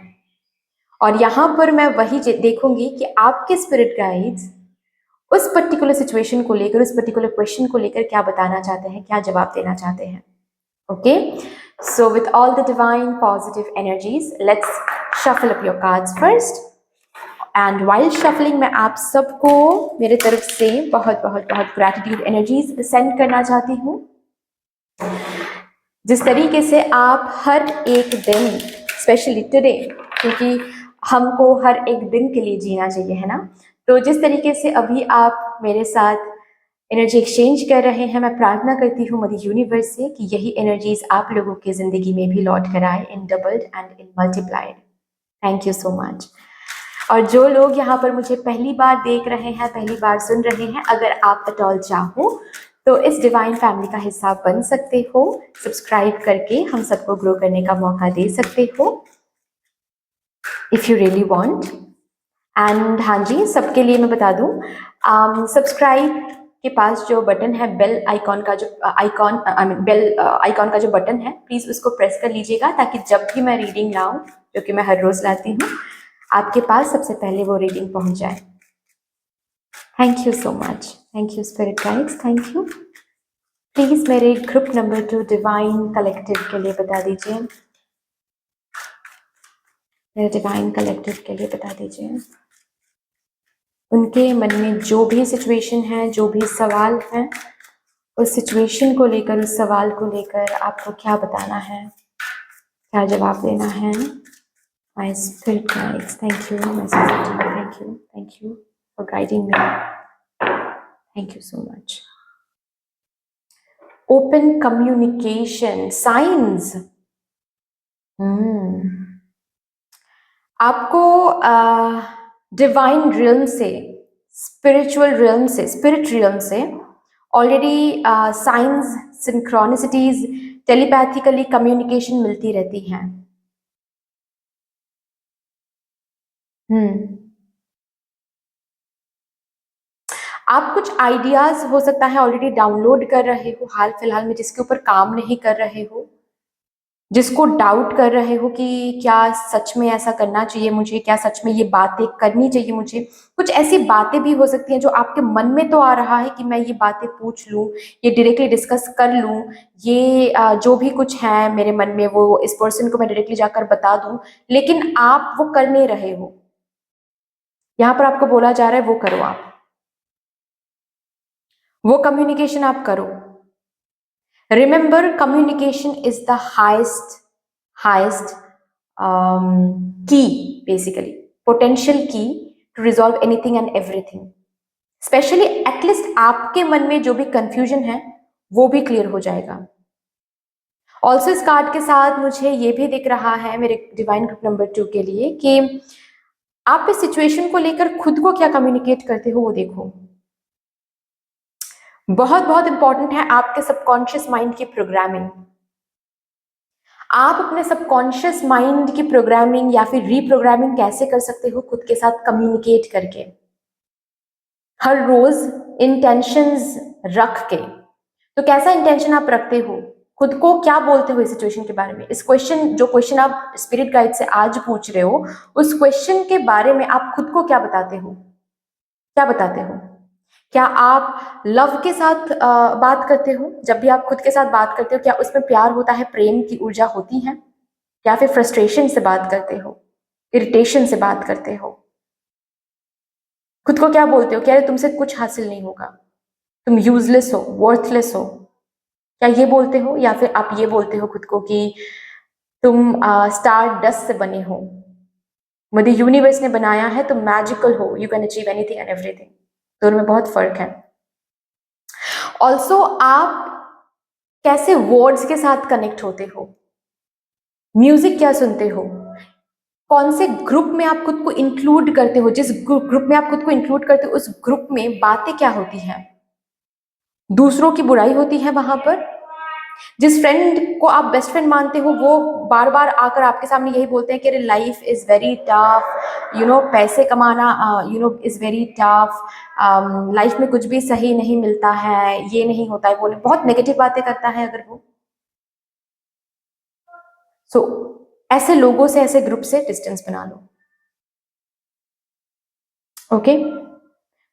और यहाँ पर मैं वही देखूंगी कि आपके स्पिरिट गाइड्स उस पर्टिकुलर सिचुएशन को लेकर, उस पर्टिकुलर क्वेश्चन को लेकर क्या बताना चाहते हैं, क्या जवाब देना चाहते हैं। Okay, so with all the divine positive energies, let's shuffle up your cards first. And while shuffling मैं आप सबको मेरे तरफ से बहुत बहुत बहुत ग्रैटिट्यूड एनर्जीज सेंड करना चाहती हूँ। जिस तरीके से आप हर एक दिन, स्पेशली टुडे, क्योंकि हमको हर एक दिन के लिए जीना चाहिए, है ना, तो जिस तरीके से अभी आप मेरे साथ एनर्जी एक्सचेंज कर रहे हैं, मैं प्रार्थना करती हूँ मदर यूनिवर्स से कि यही एनर्जीज आप लोगों की जिंदगी में भी लौट कर आए in doubled and in multiplied. Thank you so much. और जो लोग यहाँ पर मुझे पहली बार देख रहे हैं, पहली बार सुन रहे हैं, अगर आप एट ऑल चाहो तो इस डिवाइन फैमिली का हिस्सा बन सकते हो, सब्सक्राइब करके हम सबको ग्रो करने का मौका दे सकते हो if you really want. And हाँ जी, सबके लिए मैं बता दूं, सब्सक्राइब के पास जो बटन है, बेल आइकॉन का जो बेल आइकॉन का जो बटन है, प्लीज उसको प्रेस कर लीजिएगा ताकि जब भी मैं रीडिंग लाऊं, जो कि मैं हर रोज लाती हूँ, आपके पास सबसे पहले वो रीडिंग पहुंच जाए। Thank you so much. Thank you spirit guides, thank you. Please मेरे ग्रुप नंबर 2 डिवाइन कलेक्टिव के लिए बता दीजिए, मेरे डिवाइन कलेक्टिव के लिए बता दीजिए, उनके मन में जो भी सिचुएशन है, जो भी सवाल है, उस सिचुएशन को लेकर, उस सवाल को लेकर आपको क्या बताना है, क्या जवाब देना है। My spirit guides, thank you. My spirit, thank you for guiding me, thank you so much. Open communication science. आपको डिवाइन रियल्म से, स्पिरिचुअल रियल्म से, स्पिरिट रियल्म से ऑलरेडी साइंस, सिंक्रोनिसिटीज, टेलीपैथिकली कम्युनिकेशन मिलती रहती हैं। आप कुछ आइडियाज हो सकता है ऑलरेडी डाउनलोड कर रहे हो हाल फिलहाल में, जिसके ऊपर काम नहीं कर रहे हो, जिसको डाउट कर रहे हो कि क्या सच में ऐसा करना चाहिए मुझे, क्या सच में ये बातें करनी चाहिए मुझे। कुछ ऐसी बातें भी हो सकती हैं जो आपके मन में तो आ रहा है कि मैं ये बातें पूछ लूँ, ये डायरेक्टली डिस्कस कर लूँ, ये जो भी कुछ है मेरे मन में वो इस पर्सन को मैं डायरेक्टली जाकर बता दूँ, लेकिन आप वो कर नहीं रहे हो। यहाँ पर आपको बोला जा रहा है वो करो, आप वो कम्युनिकेशन आप करो। Remember, communication is the highest key, basically potential key to resolve anything and everything, specially at least आपके मन में जो भी कंफ्यूजन है वो भी क्लियर हो जाएगा। ऑल्सो इस कार्ड के साथ मुझे ये भी दिख रहा है मेरे डिवाइन ग्रुप नंबर 2 के लिए कि आप इस सिचुएशन को लेकर खुद को क्या कम्युनिकेट करते हो वो देखो। बहुत बहुत इंपॉर्टेंट है आपके सबकॉन्शियस माइंड की प्रोग्रामिंग। आप अपने सबकॉन्शियस माइंड की प्रोग्रामिंग या फिर रीप्रोग्रामिंग कैसे कर सकते हो खुद के साथ कम्युनिकेट करके, हर रोज इंटेंशंस रख के। तो कैसा इंटेंशन आप रखते हो, खुद को क्या बोलते हो इस सिचुएशन के बारे में। इस क्वेश्चन, जो क्वेश्चन आप स्पिरिट गाइड से आज पूछ रहे हो, उस क्वेश्चन के बारे में आप खुद को क्या बताते हो, क्या बताते हो। क्या आप लव के साथ बात करते हो, जब भी आप खुद के साथ बात करते हो क्या उसमें प्यार होता है, प्रेम की ऊर्जा होती है, या फिर फ्रस्ट्रेशन से बात करते हो, इरिटेशन से बात करते हो। खुद को क्या बोलते हो, क्या तुमसे कुछ हासिल नहीं होगा, तुम यूजलेस हो, वर्थलेस हो, क्या ये बोलते हो, या फिर आप ये बोलते हो खुद को कि तुम स्टार डस्ट से बने हो, मदर यूनिवर्स ने बनाया है, तुम मैजिकल हो, you can achieve anything and everything. दोनों में बहुत फर्क है। ऑल्सो आप कैसे वर्ड्स के साथ कनेक्ट होते हो, म्यूजिक क्या सुनते हो, कौन से ग्रुप में आप खुद को इंक्लूड करते हो, जिस ग्रुप में आप खुद को इंक्लूड करते हो उस ग्रुप में बातें क्या होती हैं, दूसरों की बुराई होती है वहां पर। जिस फ्रेंड को आप बेस्ट फ्रेंड मानते हो वो बार बार आकर आपके सामने यही बोलते हैं कि अरे लाइफ इज वेरी टफ, पैसे कमाना इज वेरी टफ, लाइफ में कुछ भी सही नहीं मिलता है, ये नहीं होता है, वो नहीं, बहुत नेगेटिव बातें करता है अगर वो। सो ऐसे लोगों से, ऐसे ग्रुप से डिस्टेंस बना लो। ओके,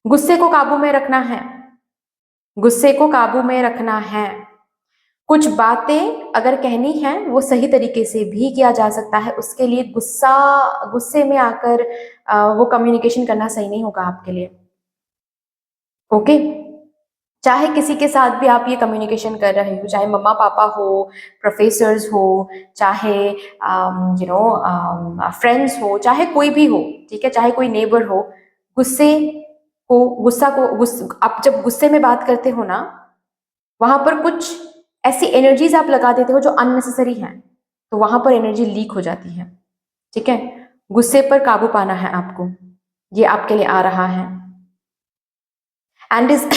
गुस्से को काबू में रखना है, गुस्से को काबू में रखना है। कुछ बातें अगर कहनी है वो सही तरीके से भी किया जा सकता है, उसके लिए गुस्से में आकर वो कम्युनिकेशन करना सही नहीं होगा आपके लिए। ओके, चाहे किसी के साथ भी आप ये कम्युनिकेशन कर रहे हो, चाहे मम्मा पापा हो, प्रोफेसर्स हो, चाहे फ्रेंड्स हो, चाहे कोई भी हो, ठीक है, चाहे कोई नेबर हो, गुस्से आप जब गुस्से में बात करते हो ना, वहां पर कुछ ऐसी एनर्जीज आप लगा देते हो जो अननेसेसरी हैं, तो वहां पर एनर्जी लीक हो जाती है। ठीक है, गुस्से पर काबू पाना है आपको, ये आपके लिए आ रहा है। एंड इज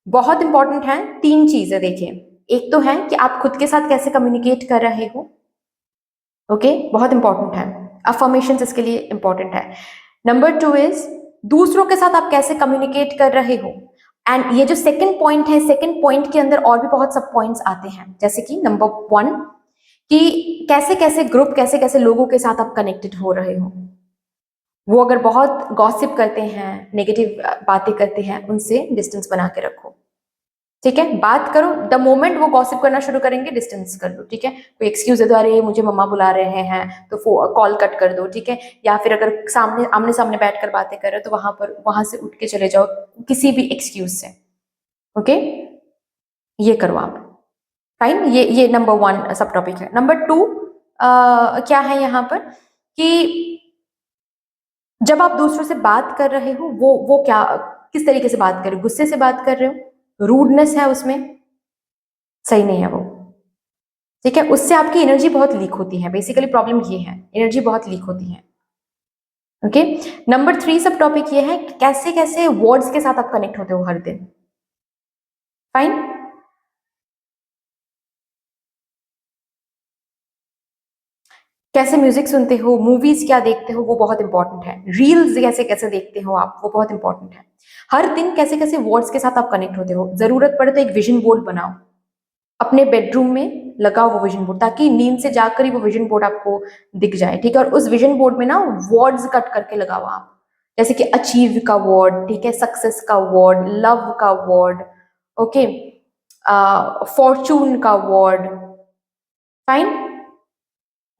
बहुत इंपॉर्टेंट है। 3 चीजें देखिए, एक तो है कि आप खुद के साथ कैसे कम्युनिकेट कर रहे हो। ओके, बहुत इंपॉर्टेंट है। अफर्मेशन इसके लिए इंपॉर्टेंट है। नंबर 2 इज दूसरों के साथ आप कैसे कम्युनिकेट कर रहे हो। एंड ये जो सेकंड पॉइंट है, सेकंड पॉइंट के अंदर और भी बहुत सब पॉइंट्स आते हैं, जैसे कि नंबर 1 कि कैसे कैसे ग्रुप, कैसे कैसे लोगों के साथ आप कनेक्टेड हो रहे हो। वो अगर बहुत गॉसिप करते हैं, नेगेटिव बातें करते हैं, उनसे डिस्टेंस बना के रखो। ठीक है, बात करो, द मोमेंट वो गॉसिप करना शुरू करेंगे डिस्टेंस कर दो। ठीक है, कोई एक्सक्यूज दे दो, अरे मुझे मम्मा बुला रहे हैं तो कॉल कट कर दो। ठीक है, या फिर अगर सामने आमने सामने बैठकर बातें कर रहे हो तो वहां से उठ के चले जाओ किसी भी एक्सक्यूज से। ओके, ये करो आप। फाइन, ये नंबर 1 सब टॉपिक है। नंबर 2 क्या है यहाँ पर कि जब आप दूसरों से बात कर रहे हो, वो क्या, किस तरीके से बात कर रहे हो, गुस्से से बात कर रहे हो, रूडनेस है उसमें, सही नहीं है वो। ठीक है, उससे आपकी एनर्जी बहुत लीक होती है। बेसिकली प्रॉब्लम ये है, एनर्जी बहुत लीक होती है। ओके, नंबर 3 सब टॉपिक ये है कि कैसे कैसे वर्ड्स के साथ आप कनेक्ट होते हो हर दिन। फाइन, कैसे म्यूजिक सुनते हो, मूवीज क्या देखते हो, वो बहुत इंपॉर्टेंट है। रील्स कैसे कैसे देखते हो आप, वो बहुत इंपॉर्टेंट है। हर दिन कैसे कैसे वर्ड्स के साथ आप कनेक्ट होते हो। जरूरत पड़े तो एक विजन बोर्ड बनाओ, अपने बेडरूम में लगाओ वो विजन बोर्ड, ताकि नींद से जाकर ही वो विजन बोर्ड आपको दिख जाए। ठीक है, और उस विजन बोर्ड में ना वर्ड्स कट करके लगाओ आप, जैसे कि अचीव का वर्ड, ठीक है, सक्सेस का वर्ड, लव का वर्ड, ओके, फॉर्चून का वर्ड, फाइन,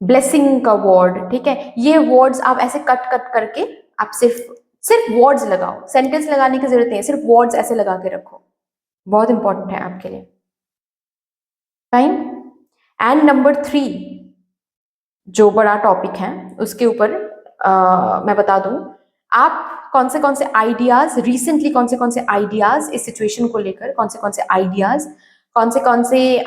ब्लेसिंग का वर्ड। ठीक है, ये वर्ड्स आप ऐसे कट कट करके आप सिर्फ सिर्फ वर्ड्स लगाओ, सेंटेंस लगाने की जरूरत नहीं है, सिर्फ वर्ड्स ऐसे लगा के रखो, बहुत इंपॉर्टेंट है आपके लिए। फाइन, एंड नंबर 3 जो बड़ा टॉपिक है उसके ऊपर मैं बता दूं, आप कौन से आइडियाज रिसेंटली, कौन से आइडियाज इस सिचुएशन को लेकर, कौन से आइडियाज, कौन से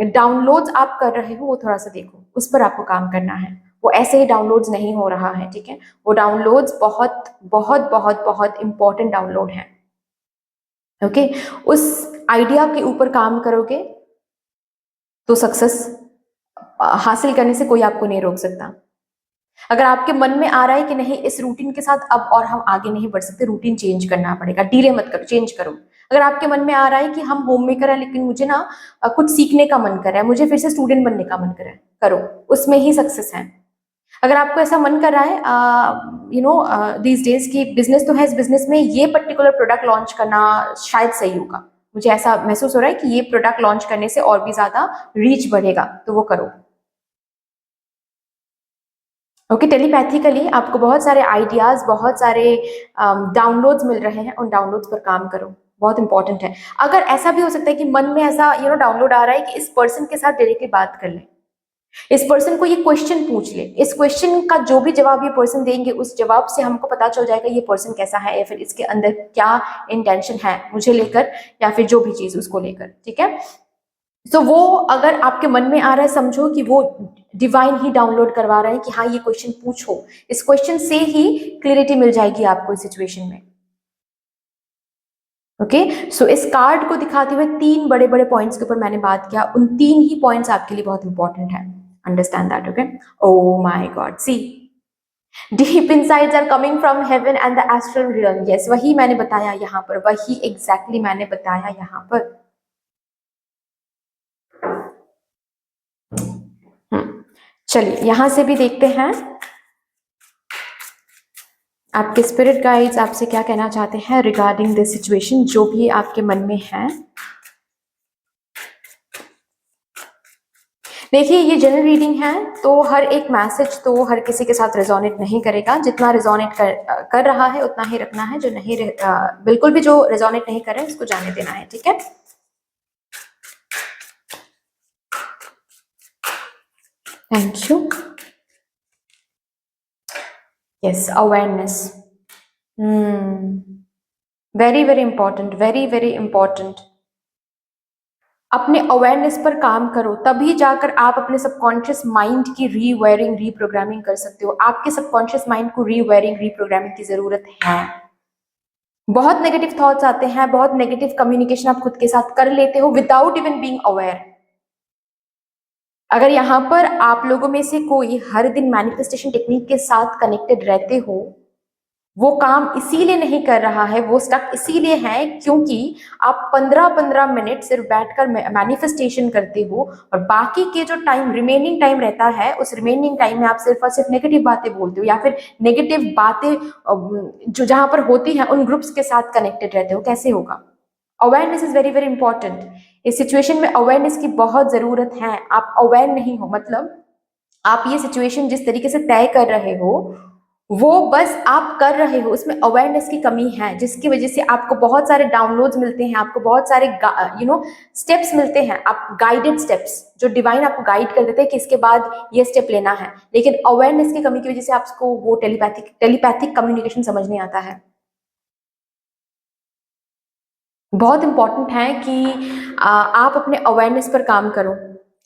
डाउनलोड्स आप कर रहे हो, वो थोड़ा सा देखो, उस पर आपको काम करना है। वो ऐसे ही डाउनलोड्स नहीं हो रहा है। ठीक है, वो डाउनलोड्स बहुत बहुत बहुत बहुत इंपॉर्टेंट डाउनलोड है। ओके, उस आइडिया के ऊपर काम करोगे तो सक्सेस हासिल करने से कोई आपको नहीं रोक सकता। अगर आपके मन में आ रहा है कि नहीं, इस रूटीन के साथ अब और हम आगे नहीं बढ़ सकते, रूटीन चेंज करना पड़ेगा, डिले मत करो, चेंज करो। अगर आपके मन में आ रहा है कि हम होम मेकर है लेकिन मुझे ना कुछ सीखने का मन कर रहा है, मुझे फिर से स्टूडेंट बनने का मन कर रहा है, करो, उसमें ही सक्सेस है। अगर आपको ऐसा मन कर रहा है दीज डेज की बिजनेस तो है, इस बिजनेस में ये पर्टिकुलर प्रोडक्ट लॉन्च करना शायद सही होगा, मुझे ऐसा महसूस हो रहा है कि ये प्रोडक्ट लॉन्च करने से और भी ज्यादा रीच बढ़ेगा, तो वो करो। ओके, टेलीपैथिकली आपको बहुत सारे आइडियाज, बहुत सारे डाउनलोड्स मिल रहे हैं, उन डाउनलोड्स पर काम करो, बहुत इंपॉर्टेंट है। अगर ऐसा भी हो सकता है कि मन में ऐसा डाउनलोड आ रहा है कि इस पर्सन के साथ डायरेक्टली बात कर ले, इस पर्सन को ये क्वेश्चन पूछ ले, इस क्वेश्चन का जो भी जवाब ये पर्सन देंगे, उस जवाब से हमको पता चल जाएगा ये पर्सन कैसा है, या फिर इसके अंदर क्या इंटेंशन है मुझे लेकर, या फिर जो भी चीज उसको लेकर। ठीक है, तो वो अगर आपके मन में आ रहा है, समझो कि वो डिवाइन ही डाउनलोड करवा रहे हैं कि हाँ ये क्वेश्चन पूछो, इस क्वेश्चन से ही क्लियरिटी मिल जाएगी आपको इस सिचुएशन में। ओके, सो इस कार्ड को दिखाते हुए 3 बड़े बड़े पॉइंट्स के ऊपर मैंने बात किया, उन 3 ही पॉइंट्स आपके लिए बहुत इंपॉर्टेंट है। Understand that? Okay, oh my god, see deep insights are coming from heaven and the astral realm. Yes, वही मैंने बताया यहाँ पर, वही एग्जैक्टली मैंने बताया यहाँ पर। चलिए यहां से भी देखते हैं आपके स्पिरिट गाइड्स आपसे क्या कहना चाहते हैं रिगार्डिंग दिस सिचुएशन, जो भी आपके मन में है। देखिए, ये जनरल रीडिंग है, तो हर एक मैसेज तो हर किसी के साथ रेजोनेट नहीं करेगा। जितना रेजोनेट कर रहा है उतना ही रखना है, जो नहीं बिल्कुल भी जो रेजोनेट नहीं कर रहा है उसको जाने देना है। ठीक है, thank you. Yes, awareness, very very important, very very important. अपने अवेयरनेस पर काम करो, तभी जाकर आप अपने सबकॉन्शियस माइंड की रीवायरिंग, रीप्रोग्रामिंग कर सकते हो। आपके सबकॉन्शियस माइंड को रीवायरिंग, रीप्रोग्रामिंग की जरूरत है। बहुत नेगेटिव थॉट्स आते हैं, बहुत नेगेटिव कम्युनिकेशन आप खुद के साथ कर लेते हो विदाउट इवन बीइंग अवेयर। अगर यहाँ पर आप लोगों में से कोई हर दिन मैनिफेस्टेशन टेक्निक के साथ कनेक्टेड रहते हो, वो काम इसीलिए नहीं कर रहा है, वो स्टक इसीलिए है क्योंकि आप 15-15 मिनट सिर्फ बैठकर मैनिफेस्टेशन करते हो और बाकी के जो टाइम, रिमेनिंग टाइम रहता है, उस रिमेनिंग टाइम में आप सिर्फ और सिर्फ नेगेटिव बातें बोलते हो या फिर नेगेटिव बातें जो जहां पर होती हैं उन ग्रुप्स के साथ कनेक्टेड रहते हो। कैसे होगा? Awareness is very very important. इस सिचुएशन में अवेयरनेस की बहुत जरूरत है। आप अवेयर नहीं हो, मतलब आप ये सिचुएशन जिस तरीके से तय कर रहे हो वो बस आप कर रहे हो, उसमें अवेयरनेस की कमी है, जिसकी वजह से आपको बहुत सारे डाउनलोड्स मिलते हैं, आपको बहुत सारे स्टेप्स मिलते हैं, आप गाइडेड स्टेप्स जो डिवाइन आपको गाइड कर देते हैं कि इसके बाद ये स्टेप लेना है, लेकिन अवेयरनेस की कमी की वजह से आपको वो टेलीपैथिक कम्युनिकेशन समझ नहीं आता है। बहुत इंपॉर्टेंट है कि आप अपने अवेयरनेस पर काम करो,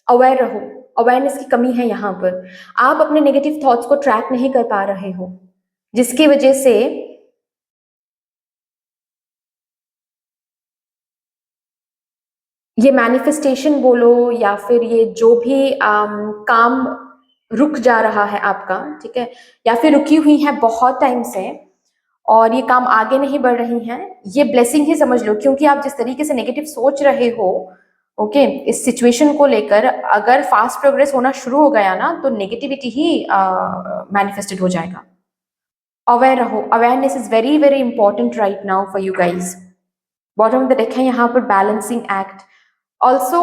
अवेयर रहो। अवेयरनेस की कमी है यहाँ पर। आप अपने नेगेटिव थॉट्स को ट्रैक नहीं कर पा रहे हो, जिसकी वजह से ये मैनिफेस्टेशन बोलो या फिर ये जो भी काम रुक जा रहा है आपका, ठीक है, या फिर रुकी हुई है बहुत टाइम से और ये काम आगे नहीं बढ़ रही हैं, ये ब्लेसिंग ही समझ लो। क्योंकि आप जिस तरीके से नेगेटिव सोच रहे हो, ओके, इस सिचुएशन को लेकर अगर फास्ट प्रोग्रेस होना शुरू हो गया ना, तो नेगेटिविटी ही मैनिफेस्टेड हो जाएगा। अवेयर रहो। Awareness is very very important right now for you guys. Bottom of the deck है यहाँ पर बैलेंसिंग एक्ट। ऑल्सो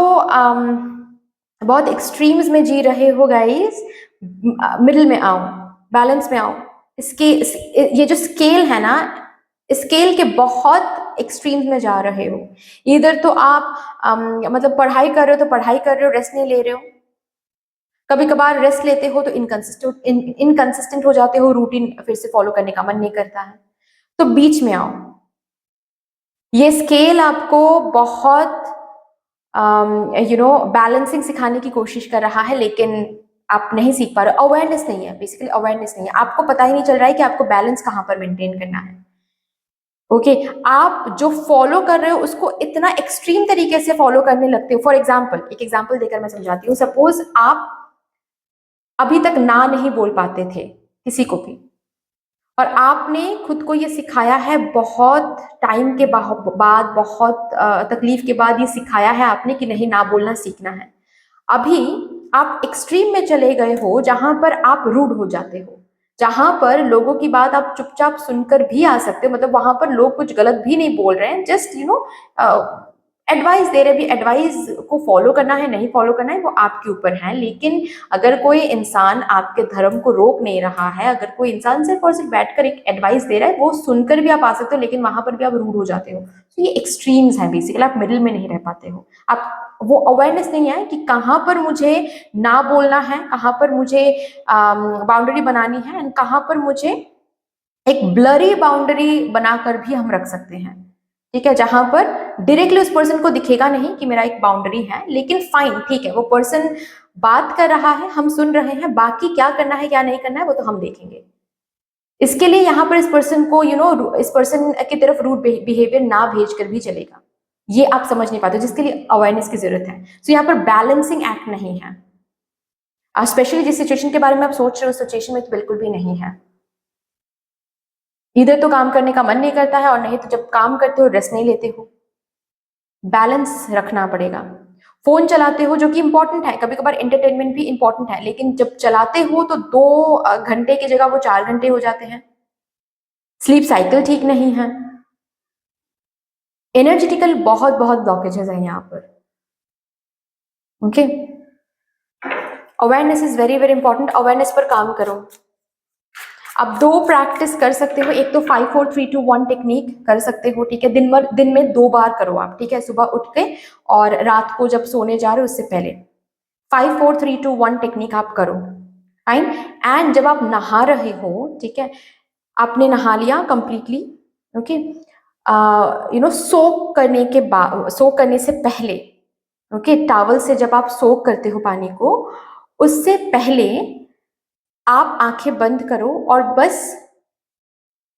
बहुत एक्सट्रीम्स में जी रहे हो गाइज, मिडिल में आओ, बैलेंस में आओ। इसके ये जो स्केल है ना, स्केल के बहुत एक्सट्रीम्स में जा रहे हो। इधर तो आप मतलब पढ़ाई कर रहे हो तो पढ़ाई कर रहे हो, रेस्ट नहीं ले रहे हो। कभी कभार रेस्ट लेते हो तो इनकंसिस्टेंट हो जाते हो, रूटीन फिर से फॉलो करने का मन नहीं करता है। तो बीच में आओ। ये स्केल आपको बहुत बैलेंसिंग सिखाने की कोशिश कर रहा है, लेकिन आप नहीं सीख पा रहे। अवेयरनेस नहीं है, बेसिकली अवेयरनेस नहीं है। आपको पता ही नहीं चल रहा है कि आपको बैलेंस कहाँ पर मेंटेन करना है। ओके, आप जो फॉलो कर रहे हो उसको इतना एक्सट्रीम तरीके से फॉलो करने लगते हो। फॉर एग्जाम्पल, एक एग्जाम्पल देकर मैं समझाती हूँ। सपोज आप अभी तक ना नहीं बोल पाते थे किसी को भी, और आपने खुद को ये सिखाया है, बहुत टाइम के बाद, बहुत तकलीफ के बाद ये सिखाया है आपने कि नहीं, ना बोलना सीखना है। अभी आप एक्सट्रीम में चले गए हो जहां पर आप रूड हो जाते हो, जहां पर लोगों की बात आप चुपचाप सुनकर भी आ सकते हो, मतलब वहां पर लोग कुछ गलत भी नहीं बोल रहे हैं, जस्ट एडवाइस दे रहे भी। एडवाइस को फॉलो करना है नहीं फॉलो करना है वो आपके ऊपर है, लेकिन अगर कोई इंसान आपके धर्म को रोक नहीं रहा है, अगर कोई इंसान सिर्फ और सिर्फ बैठकर एक एडवाइस दे रहा है, वो सुनकर भी आप आ सकते हो, लेकिन वहां पर भी आप रूड हो जाते हो। तो ये एक्सट्रीम्स हैं बेसिकली, आप मिडिल में नहीं रह पाते हो। आप वो अवेयरनेस नहीं है कि कहाँ पर मुझे ना बोलना है, कहाँ पर मुझे बाउंड्री बनानी है, एंड कहाँ पर मुझे एक ब्लरी बाउंड्री बनाकर भी हम रख सकते हैं, ठीक है, जहां पर डायरेक्टली उस पर्सन को दिखेगा नहीं कि मेरा एक बाउंड्री है, लेकिन फाइन, ठीक है, वो पर्सन बात कर रहा है, हम सुन रहे हैं, बाकी क्या करना है क्या नहीं करना है वो तो हम देखेंगे। इसके लिए यहाँ पर इस पर्सन को इस पर्सन की तरफ रूड बिहेवियर ना भेज कर भी चलेगा। ये आप समझ नहीं पाते, जिसके लिए अवेयरनेस की जरूरत है। तो यहाँ पर बैलेंसिंग एक्ट नहीं है, स्पेशली जिस सिचुएशन के बारे में आप सोच रहे हो उस सिचुएशन में तो बिल्कुल भी नहीं है। इधर तो काम करने का मन नहीं करता है, और नहीं तो जब काम करते हो रेस्ट नहीं लेते हो। बैलेंस रखना पड़ेगा। फोन चलाते हो जो कि इंपॉर्टेंट है, कभी कभार एंटरटेनमेंट भी इंपॉर्टेंट है, लेकिन जब चलाते हो तो 2 घंटे की जगह वो 4 घंटे हो जाते हैं। स्लीप साइकिल ठीक नहीं है। एनर्जेटिकल बहुत बहुत ब्लॉकेजेस हैं यहाँ पर। Okay, awareness is very very important. Awareness पर काम करो। अब 2 प्रैक्टिस कर सकते हो। एक तो 5-4-3-2-1 टेक्निक कर सकते हो, ठीक है, दिन में 2 बार करो आप, ठीक है, सुबह उठ के और रात को जब सोने जा रहे हो उससे पहले 5-4-3-2-1 टेक्निक आप करो, फाइन। एंड जब आप नहा रहे हो, ठीक है, आपने नहा लिया कंप्लीटली, ओके, सोक करने से पहले, ओके, टॉवल से जब आप सोक करते हो पानी को, उससे पहले आप आंखें बंद करो और बस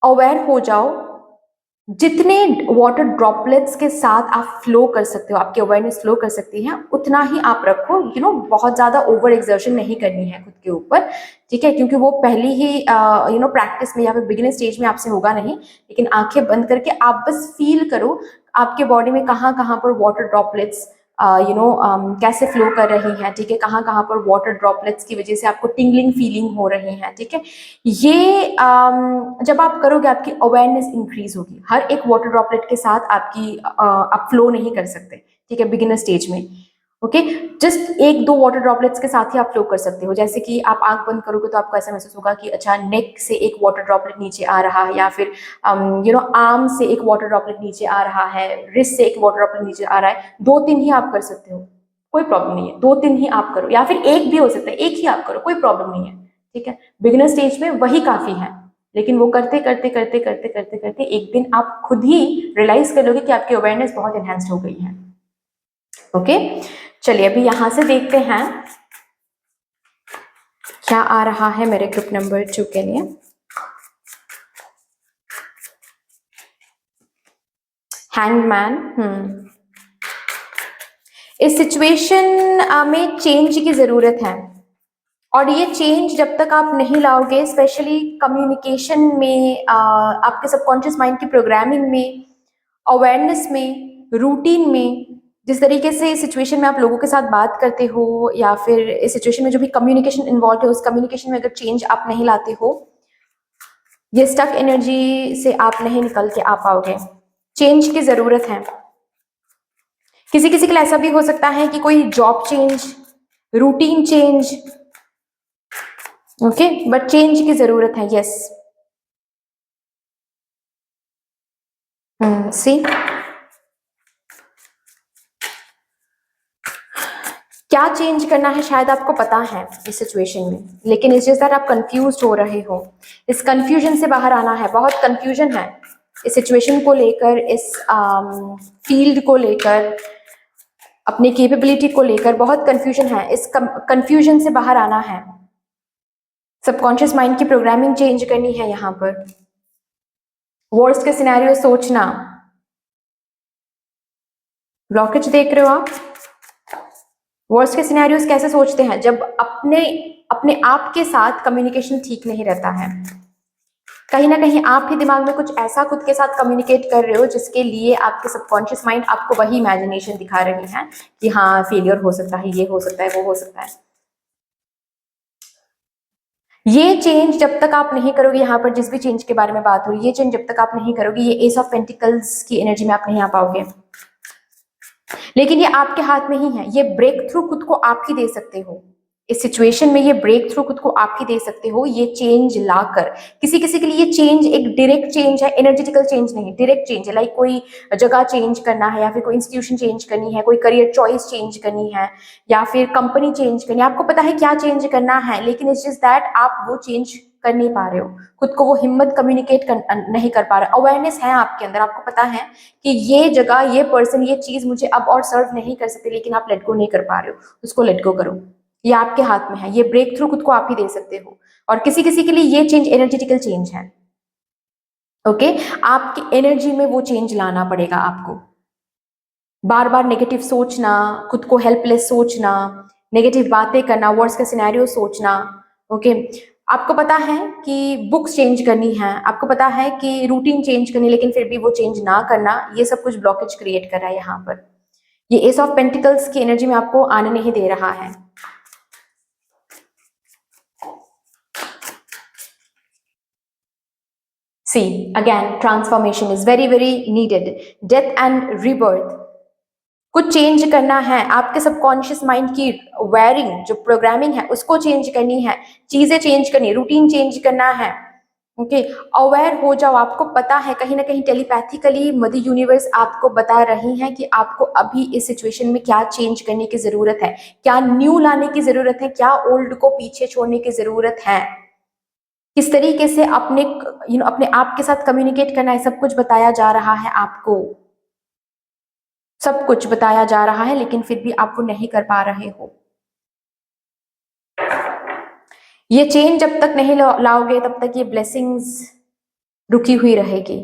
अवेयर हो जाओ, जितने वाटर ड्रॉपलेट्स के साथ आप फ्लो कर सकते हो, आपकी अवेयरनेस फ्लो कर सकती है, उतना ही आप रखो। बहुत ज़्यादा ओवर एक्सर्शन नहीं करनी है खुद के ऊपर, ठीक है, क्योंकि वो पहली ही प्रैक्टिस में या फिर बिगिनर स्टेज में आपसे होगा नहीं। लेकिन आंखें बंद करके आप बस फील करो आपके बॉडी में कहाँ कहाँ पर वाटर ड्रॉपलेट्स कैसे फ्लो कर रही हैं, ठीक है, कहाँ कहाँ पर वाटर ड्रॉपलेट्स की वजह से आपको टिंगलिंग फीलिंग हो रही है, ठीक है। ये जब आप करोगे आपकी अवेयरनेस इंक्रीज होगी। हर एक वाटर ड्रॉपलेट के साथ आप फ्लो नहीं कर सकते, ठीक है, बिगिनर स्टेज में, ओके। जस्ट एक दो वाटर ड्रॉपलेट्स के साथ ही आप फ्लो कर सकते हो। जैसे कि आप आंख बंद करोगे तो आपको ऐसा महसूस होगा कि अच्छा, नेक से एक वाटर ड्रॉपलेट नीचे आ रहा है, या फिर आर्म से एक वाटर ड्रॉपलेट नीचे आ रहा है, रिस्ट से एक वाटर ड्रॉपलेट नीचे आ रहा है। 2-3 ही आप कर सकते हो, कोई प्रॉब्लम नहीं है। 2-3 ही आप करो, या फिर एक भी हो सकता है, एक ही आप करो, कोई प्रॉब्लम नहीं है, ठीक है। बिगिनर स्टेज में वही काफी है, लेकिन वो करते करते करते करते करते करते एक दिन आप खुद ही रियलाइज कर लोगे कि आपकी अवेयरनेस बहुत एनहांस्ड हो गई है, ओके। चलिए अभी यहां से देखते हैं क्या आ रहा है मेरे ग्रुप नंबर 2 के लिए। हैंगमैन, इस सिचुएशन में चेंज की जरूरत है, और ये चेंज जब तक आप नहीं लाओगे, स्पेशली कम्युनिकेशन में, आपके सबकॉन्शियस माइंड की प्रोग्रामिंग में, अवेयरनेस में, रूटीन में, जिस तरीके से इस सिचुएशन में आप लोगों के साथ बात करते हो, या फिर इस सिचुएशन में जो भी कम्युनिकेशन इन्वॉल्व है, उस कम्युनिकेशन में अगर चेंज आप नहीं लाते हो, ये स्टक एनर्जी से आप नहीं निकल के आ पाओगे। चेंज की जरूरत है। किसी किसी के लिए ऐसा भी हो सकता है कि कोई job change, routine change, okay, but change की जरूरत है, यस। सी, क्या चेंज करना है शायद आपको पता है इस सिचुएशन में, लेकिन इस जैसा आप कंफ्यूज हो रहे हो। इस कंफ्यूजन से बाहर आना है। बहुत कंफ्यूजन है इस सिचुएशन को लेकर, इस फील्ड को लेकर, अपनी कैपेबिलिटी को लेकर बहुत कंफ्यूजन है। इस कंफ्यूजन से बाहर आना है। सबकॉन्शियस माइंड की प्रोग्रामिंग चेंज करनी है। यहाँ पर वर्स्ट के सिनेरियो सोचना, ब्लॉकेज देख रहे हो आप। वर्स्ट के सिनेरियोस कैसे सोचते हैं, जब अपने अपने आप के साथ कम्युनिकेशन ठीक नहीं रहता है। कहीं ना कहीं आप ही दिमाग में कुछ ऐसा खुद के साथ कम्युनिकेट कर रहे हो जिसके लिए आपके सबकॉन्शियस माइंड आपको वही इमेजिनेशन दिखा रही है कि हाँ फेलियर हो सकता है, ये हो सकता है, वो हो सकता है। ये चेंज जब तक आप नहीं करोगे, यहाँ पर जिस भी चेंज के बारे में बात हो रही है, ये चेंज जब तक आप नहीं करोगे, ये एस ऑफ पेंटिकल्स की एनर्जी में आप नहीं आ पाओगे। लेकिन ये आपके हाथ में ही है। ये ब्रेक थ्रू खुद को आप ही दे सकते हो। इस सिचुएशन में ये ब्रेक थ्रू खुद को आप ही दे सकते हो, ये चेंज लाकर। किसी किसी के लिए ये चेंज एक डायरेक्ट चेंज है, एनर्जेटिकल चेंज नहीं, डायरेक्ट चेंज है। लाइक कोई जगह चेंज करना है, या फिर कोई इंस्टीट्यूशन चेंज करनी है, कोई करियर चॉइस चेंज करनी है, या फिर कंपनी चेंज करनी है। आपको पता है क्या चेंज करना है, लेकिन इट्स जस्ट दैट आप वो चेंज कर नहीं पा रहे हो। खुद को वो हिम्मत कम्युनिकेट नहीं कर पा रहे। अवेयरनेस है आपके अंदर, आपको पता है कि ये जगह, ये पर्सन, ये चीज मुझे अब और सर्व नहीं कर सकते, लेकिन आप लेट गो नहीं कर पा रहे हो। उसको लेट गो करो। ये आपके हाथ में है। ये ब्रेक थ्रू खुद को आप ही दे सकते हो। और किसी किसी के लिए ये चेंज एनर्जेटिकल चेंज है, ओके। आपकी एनर्जी में वो चेंज लाना पड़ेगा आपको। बार बार नेगेटिव सोचना, खुद को हेल्पलेस सोचना, नेगेटिव बातें करना, वर्ड्स का सिनेरियो सोचना, ओके। आपको पता है कि बुक्स चेंज करनी है, आपको पता है कि रूटीन चेंज करनी, लेकिन फिर भी वो चेंज ना करना, ये सब कुछ ब्लॉकेज क्रिएट कर रहा है यहाँ पर। ये एस ऑफ पेंटिकल्स की एनर्जी में आपको आने नहीं दे रहा है। See, again, transformation is very, very needed. Death and rebirth. कुछ चेंज करना है। आपके सबकॉन्शियस माइंड की वायरिंग, जो प्रोग्रामिंग है, उसको चेंज करनी है। चीजें चेंज करनी, रूटीन चेंज करना है, ओके। अवेयर हो जाओ। आपको पता है कहीं ना कहीं टेलीपैथिकली मदर यूनिवर्स आपको बता रही है कि आपको अभी इस सिचुएशन में क्या चेंज करने की जरूरत है, क्या न्यू लाने की जरूरत है, क्या ओल्ड को पीछे छोड़ने की जरूरत है। किस तरीके से अपने अपने आप के साथ कम्युनिकेट करना है, सब कुछ बताया जा रहा है आपको, सब कुछ बताया जा रहा है, लेकिन फिर भी आप वो नहीं कर पा रहे हो। ये चेंज जब तक नहीं लाओगे तब तक ये ब्लेसिंग्स रुकी हुई रहेगी।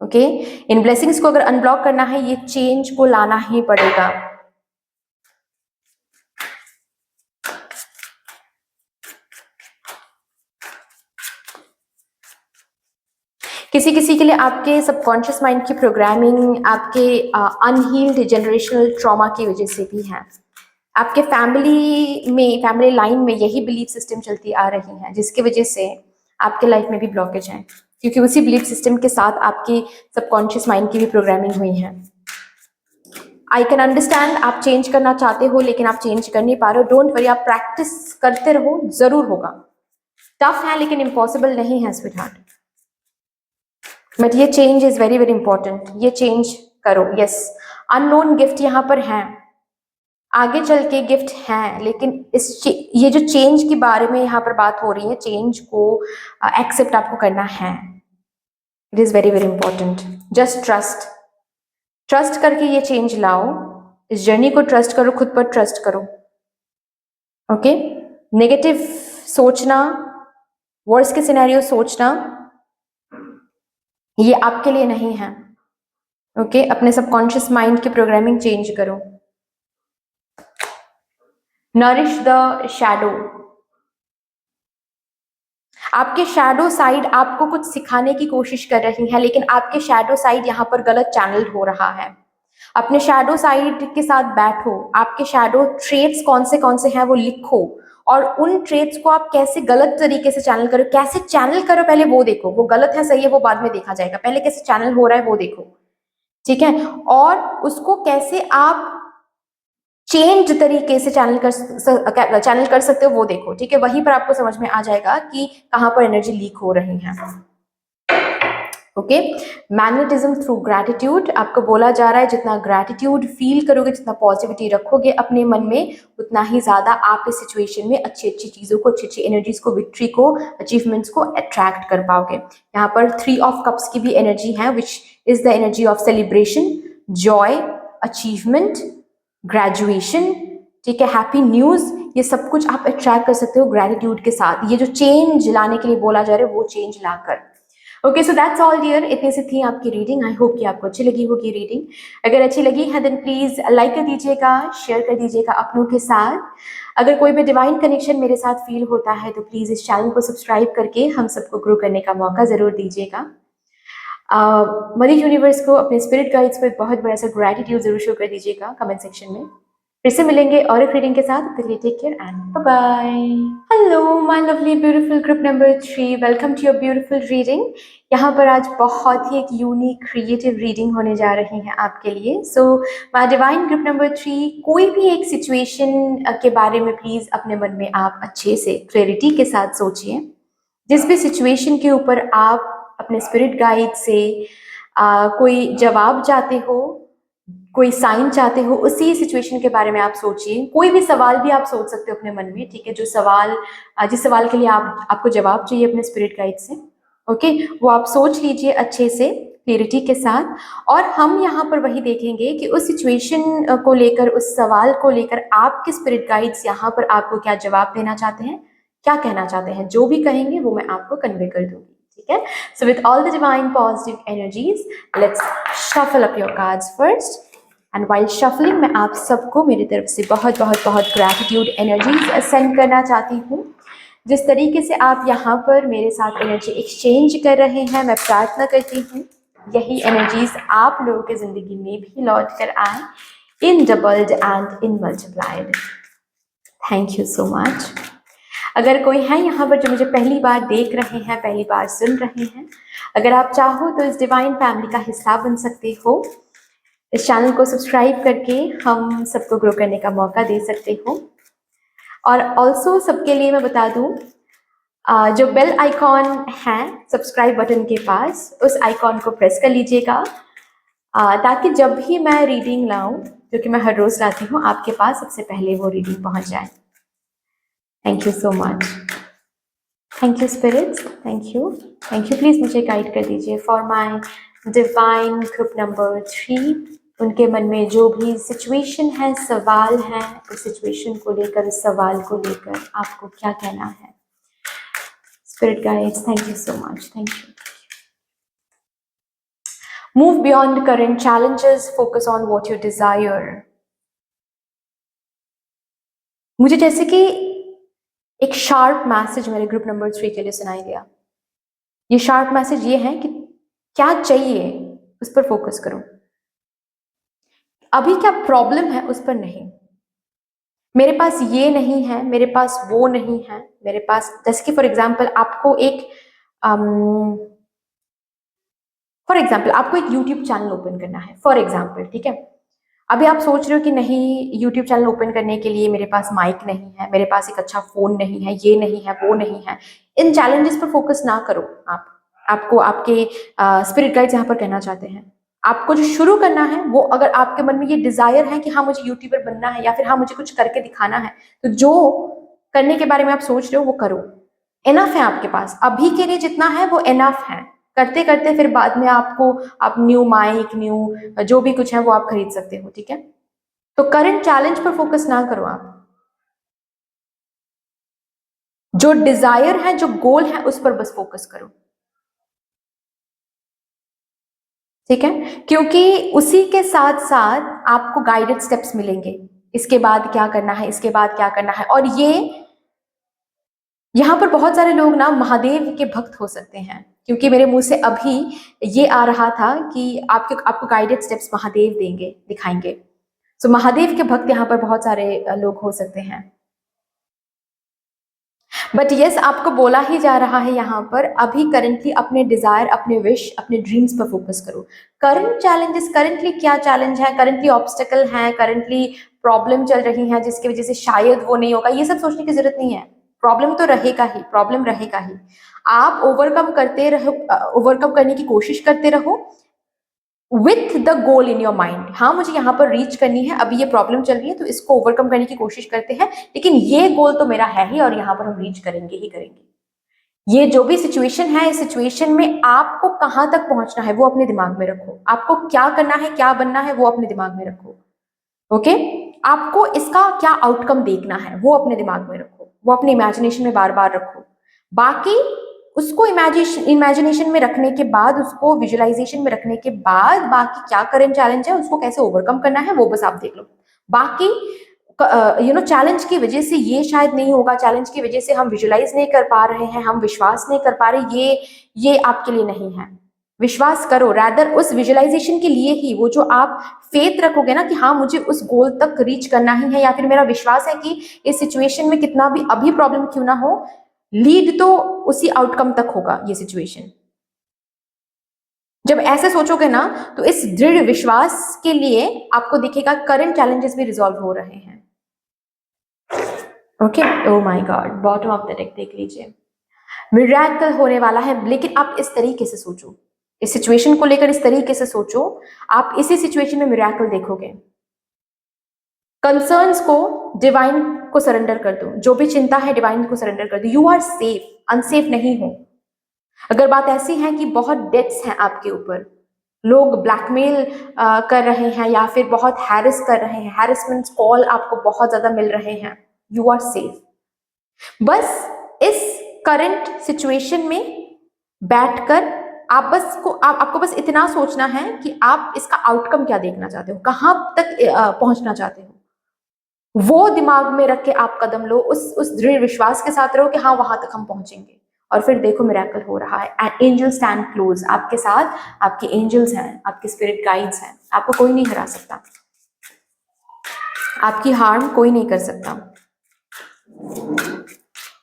ओके, इन ब्लेसिंग्स को अगर अनब्लॉक करना है, ये चेंज को लाना ही पड़ेगा। किसी किसी के लिए आपके सबकॉन्शियस माइंड की प्रोग्रामिंग आपके अनहील्ड जनरेशनल ट्रॉमा की वजह से भी है। आपके फैमिली लाइन में यही बिलीफ सिस्टम चलती आ रही है, जिसकी वजह से आपके लाइफ में भी ब्लॉकेज है, क्योंकि उसी बिलीफ सिस्टम के साथ आपकी सबकॉन्शियस माइंड की भी प्रोग्रामिंग हुई है। आई कैन अंडरस्टैंड, आप चेंज करना चाहते हो लेकिन आप चेंज कर नहीं पा रहे हो। डोंट वरी, आप प्रैक्टिस करते रहो, जरूर होगा। टफ है लेकिन इम्पॉसिबल नहीं है स्वीट हार्ट। बट ये change is very very important, ये चेंज करो। यस, अननोन गिफ्ट यहाँ पर है, आगे चल के गिफ्ट हैं, लेकिन ये जो चेंज के बारे में यहाँ पर बात हो रही है, चेंज को एक्सेप्ट आपको करना है। It is very very important. Just trust करके ये चेंज लाओ, इस जर्नी को ट्रस्ट करो, खुद पर ट्रस्ट करो। ओके, नेगेटिव सोचना, वर्स्ट के सिनेरियो सोचना, ये आपके लिए नहीं है। ओके, अपने सबकॉन्शियस माइंड की प्रोग्रामिंग चेंज करो। Nourish the shadow. आपके शैडो साइड आपको कुछ सिखाने की कोशिश कर रही है, लेकिन आपके शैडो साइड यहाँ पर गलत चैनल हो रहा है। अपने शैडो साइड के साथ बैठो, आपके शैडो ट्रेट्स कौन से हैं वो लिखो, और उन ट्रेट्स को आप कैसे गलत तरीके से चैनल करो, कैसे चैनल करो पहले वो देखो। वो गलत है सही है वो बाद में देखा जाएगा, पहले कैसे चैनल हो रहा है वो देखो, ठीक है। और उसको कैसे आप चेंज तरीके से चैनल कर सकते हो वो देखो, ठीक है। वहीं पर आपको समझ में आ जाएगा कि कहां पर एनर्जी लीक हो रही है। Okay, magnetism through gratitude. आपको बोला जा रहा है जितना ग्रैटिट्यूड फील करोगे, जितना पॉजिटिविटी रखोगे अपने मन में, उतना ही ज्यादा आप इस सिचुएशन में अच्छी अच्छी चीजों को, अच्छी अच्छी एनर्जीज को, विक्ट्री को, अचीवमेंट्स को अट्रैक्ट कर पाओगे। यहाँ पर 3 ऑफ कप्स की भी एनर्जी है, which is the energy of celebration, Joy, achievement, graduation, ठीक है, हैप्पी न्यूज। ये सब कुछ आप अट्रैक्ट कर सकते हो ग्रेटिट्यूड के साथ। ये जो चेंज लाने के लिए बोला जा रहा है वो चेंज लाकर। Okay, so that's all dear. इतनी सी थी आपकी रीडिंग। आई होप कि आपको अच्छी लगी होगी रीडिंग। अगर अच्छी लगी है देन प्लीज लाइक कर दीजिएगा, शेयर कर दीजिएगा अपनों के साथ। अगर कोई भी डिवाइन कनेक्शन मेरे साथ फील होता है तो प्लीज इस चैनल को सब्सक्राइब करके हम सबको ग्रो करने का मौका जरूर दीजिएगा। मदर यूनिवर्स को, अपने स्पिरिट गाइड्स को एक बहुत बड़ा सा ग्रैटिट्यूड जरूर शो कर दीजिएगा कमेंट सेक्शन में। फिर से मिलेंगे और एक रीडिंग के साथ। Take care and bye bye. Hello my lovely beautiful group number 3, welcome to your beautiful reading. यहाँ पर आज बहुत ही एक यूनिक क्रिएटिव रीडिंग होने जा रही है आपके लिए। So my divine group number 3, कोई भी एक सिचुएशन के बारे में प्लीज अपने मन में आप अच्छे से क्लैरिटी के साथ सोचिए। जिस भी सिचुएशन के ऊपर आप अपने स्पिरिट गाइड से कोई जवाब चाहते हो, कोई साइन चाहते हो, उसी सिचुएशन के बारे में आप सोचिए। कोई भी सवाल भी आप सोच सकते हो अपने मन में, ठीक है। जो सवाल, जिस सवाल के लिए आपको जवाब चाहिए अपने स्पिरिट गाइड से, ओके, वो आप सोच लीजिए अच्छे से क्लियरिटी के साथ। और हम यहाँ पर वही देखेंगे कि उस सिचुएशन को लेकर, उस सवाल को लेकर आपके स्पिरिट गाइड्स यहाँ पर आपको क्या जवाब देना चाहते हैं, क्या कहना चाहते हैं। जो भी कहेंगे वो मैं आपको कन्वे कर दूंगी, ठीक है। So with all the divine positive energies, let's shuffle up your cards first. And while shuffling, मैं आप सबको मेरी तरफ से बहुत बहुत बहुत ग्रैटिट्यूड एनर्जीज सेंड करना चाहती हूँ। जिस तरीके से आप यहाँ पर मेरे साथ एनर्जी एक्सचेंज कर रहे हैं, मैं प्रार्थना करती हूँ यही एनर्जीज आप लोगों के जिंदगी में भी लौट कर आए, in doubled and in multiplied. Thank you so much. अगर कोई है यहाँ पर जो मुझे पहली बार देख रहे हैं, पहली बार सुन रहे हैं, अगर आप चाहो तो इस डिवाइन फैमिली का हिस्सा बन सकते हो। इस चैनल को सब्सक्राइब करके हम सबको ग्रो करने का मौका दे सकते हो। और ऑल्सो सबके लिए मैं बता दूं, जो बेल आइकॉन है सब्सक्राइब बटन के पास, उस आइकॉन को प्रेस कर लीजिएगा, ताकि जब भी मैं रीडिंग लाऊं, जो कि मैं हर रोज लाती हूँ, आपके पास सबसे पहले वो रीडिंग पहुंच जाए। Thank you so much. Thank you spirits, thank you, please मुझे गाइड कर दीजिए for my divine group number 3। उनके मन में जो भी सिचुएशन है, सवाल है, उस सिचुएशन को लेकर, उस सवाल को लेकर आपको क्या कहना है। Spirit guides, thank you so much, thank you. Move beyond current challenges, focus on what you desire. मुझे जैसे कि एक शार्प मैसेज मेरे ग्रुप नंबर 3 के लिए सुनाई दिया। ये शार्प मैसेज ये है कि क्या चाहिए उस पर फोकस करो, अभी क्या प्रॉब्लम है उस पर नहीं। मेरे पास ये नहीं है, मेरे पास वो नहीं है, मेरे पास, जैसे कि फॉर एग्जाम्पल आपको एक आपको एक यूट्यूब चैनल ओपन करना है, फॉर एग्जाम्पल, ठीक है। अभी आप सोच रहे हो कि नहीं, यूट्यूब चैनल ओपन करने के लिए मेरे पास माइक नहीं है, मेरे पास एक अच्छा फोन नहीं है, ये नहीं है, वो नहीं है। इन चैलेंजेस पर फोकस ना करो। आपको आपके स्पिरिट गाइड्स यहाँ पर कहना चाहते हैं, आपको जो शुरू करना है वो, अगर आपके मन में ये डिजायर है कि हाँ मुझे यूट्यूबर बनना है या फिर हाँ मुझे कुछ करके दिखाना है, तो जो करने के बारे में आप सोच रहे हो वो करो। इनफ है आपके पास, अभी के लिए जितना है वो इनफ है। करते करते फिर बाद में आप न्यू माइक, न्यू जो भी कुछ है वो आप खरीद सकते हो, ठीक है। तो करंट चैलेंज पर फोकस ना करो, आप जो डिजायर है, जो गोल है, उस पर बस फोकस करो, ठीक है। क्योंकि उसी के साथ साथ आपको गाइडेड स्टेप्स मिलेंगे, इसके बाद क्या करना है, इसके बाद क्या करना है। और ये यहाँ पर बहुत सारे लोग ना महादेव के भक्त हो सकते हैं, क्योंकि मेरे मुंह से अभी ये आ रहा था कि आपको गाइडेड स्टेप्स महादेव देंगे, दिखाएंगे। सो महादेव के भक्त यहाँ पर बहुत सारे लोग हो सकते हैं। बट यस, आपको बोला ही जा रहा है यहाँ पर, अभी करंटली अपने डिजायर, अपने विश, अपने ड्रीम्स पर फोकस करो। करंट चैलेंजेस, करंटली क्या चैलेंज है, करंटली ऑब्स्टेकल है, करंटली प्रॉब्लम चल रही है जिसकी वजह से शायद वो नहीं होगा, ये सब सोचने की जरूरत नहीं है। प्रॉब्लम तो रहेगा ही, प्रॉब्लम रहेगा ही। आप ओवरकम करते रहो, ओवरकम करने की कोशिश करते रहो with the goal in your mind. हाँ मुझे यहाँ पर रीच करनी है, अभी ये प्रॉब्लम चल रही है तो इसको ओवरकम करने की कोशिश करते हैं, लेकिन ये गोल तो मेरा है ही और यहाँ पर हम रीच करेंगे ही करेंगे। ये जो भी सिचुएशन है, इस सिचुएशन में आपको कहाँ तक पहुंचना है वो अपने दिमाग में रखो। आपको क्या करना है, क्या बनना है, वो अपने दिमाग में रखो, ओके। आपको इसका क्या आउटकम देखना है वो अपने दिमाग में रखो, वो अपने इमेजिनेशन में बार बार रखो। बाकी उसको इमेजिनेशन में रखने के बाद, उसको विजुअलाइजेशन में रखने के बाद, बाकी क्या करंट चैलेंज है उसको कैसे ओवरकम करना है वो बस आप देख लो। बाकी चैलेंज की वजह से ये शायद नहीं होगा, चैलेंज की वजह से हम विजुअलाइज नहीं कर पा रहे हैं, हम विश्वास नहीं कर पा रहे, ये आपके लिए नहीं है। विश्वास करो, रैदर उस विजुअलाइजेशन के लिए ही, वो जो आप फेथ रखोगे ना कि हाँ मुझे उस गोल तक रीच करना ही है, या फिर मेरा विश्वास है कि इस सिचुएशन में कितना भी अभी प्रॉब्लम क्यों ना हो, लीड तो उसी आउटकम तक होगा ये सिचुएशन। जब ऐसे सोचोगे ना तो इस दृढ़ विश्वास के लिए आपको दिखेगा करंट चैलेंजेस भी रिजॉल्व हो रहे हैं, okay. Oh my god, bottom of the deck देख लीजिए, मिरेकल होने वाला है। लेकिन आप इस तरीके से सोचो, इस सिचुएशन को लेकर इस तरीके से सोचो, आप इसी सिचुएशन में मिरेकल देखोगे। कंसर्न्स को डिवाइन को सरेंडर कर दो, जो भी चिंता है डिवाइन को सरेंडर कर दो। यू आर सेफ, अनसेफ नहीं हो। अगर बात ऐसी है कि बहुत डेट्स हैं आपके ऊपर, लोग ब्लैकमेल कर रहे हैं या फिर बहुत हैरेस कर रहे हैं, हैरेसमेंट कॉल आपको बहुत ज्यादा मिल रहे हैं, यू आर सेफ। बस इस करंट सिचुएशन में बैठकर आपको बस इतना सोचना है कि आप इसका आउटकम क्या देखना चाहते हो, कहां तक पहुंचना चाहते हो, वो दिमाग में रख के आप कदम लो, उस दृढ़ विश्वास के साथ रहो कि हाँ वहां तक हम पहुंचेंगे। और फिर देखो मिरेकल हो रहा है। एंजल स्टैंड क्लोज, आपके साथ आपके एंजल्स हैं, आपके स्पिरिट गाइड्स हैं, आपको कोई नहीं हरा सकता, आपकी हार्म कोई नहीं कर सकता।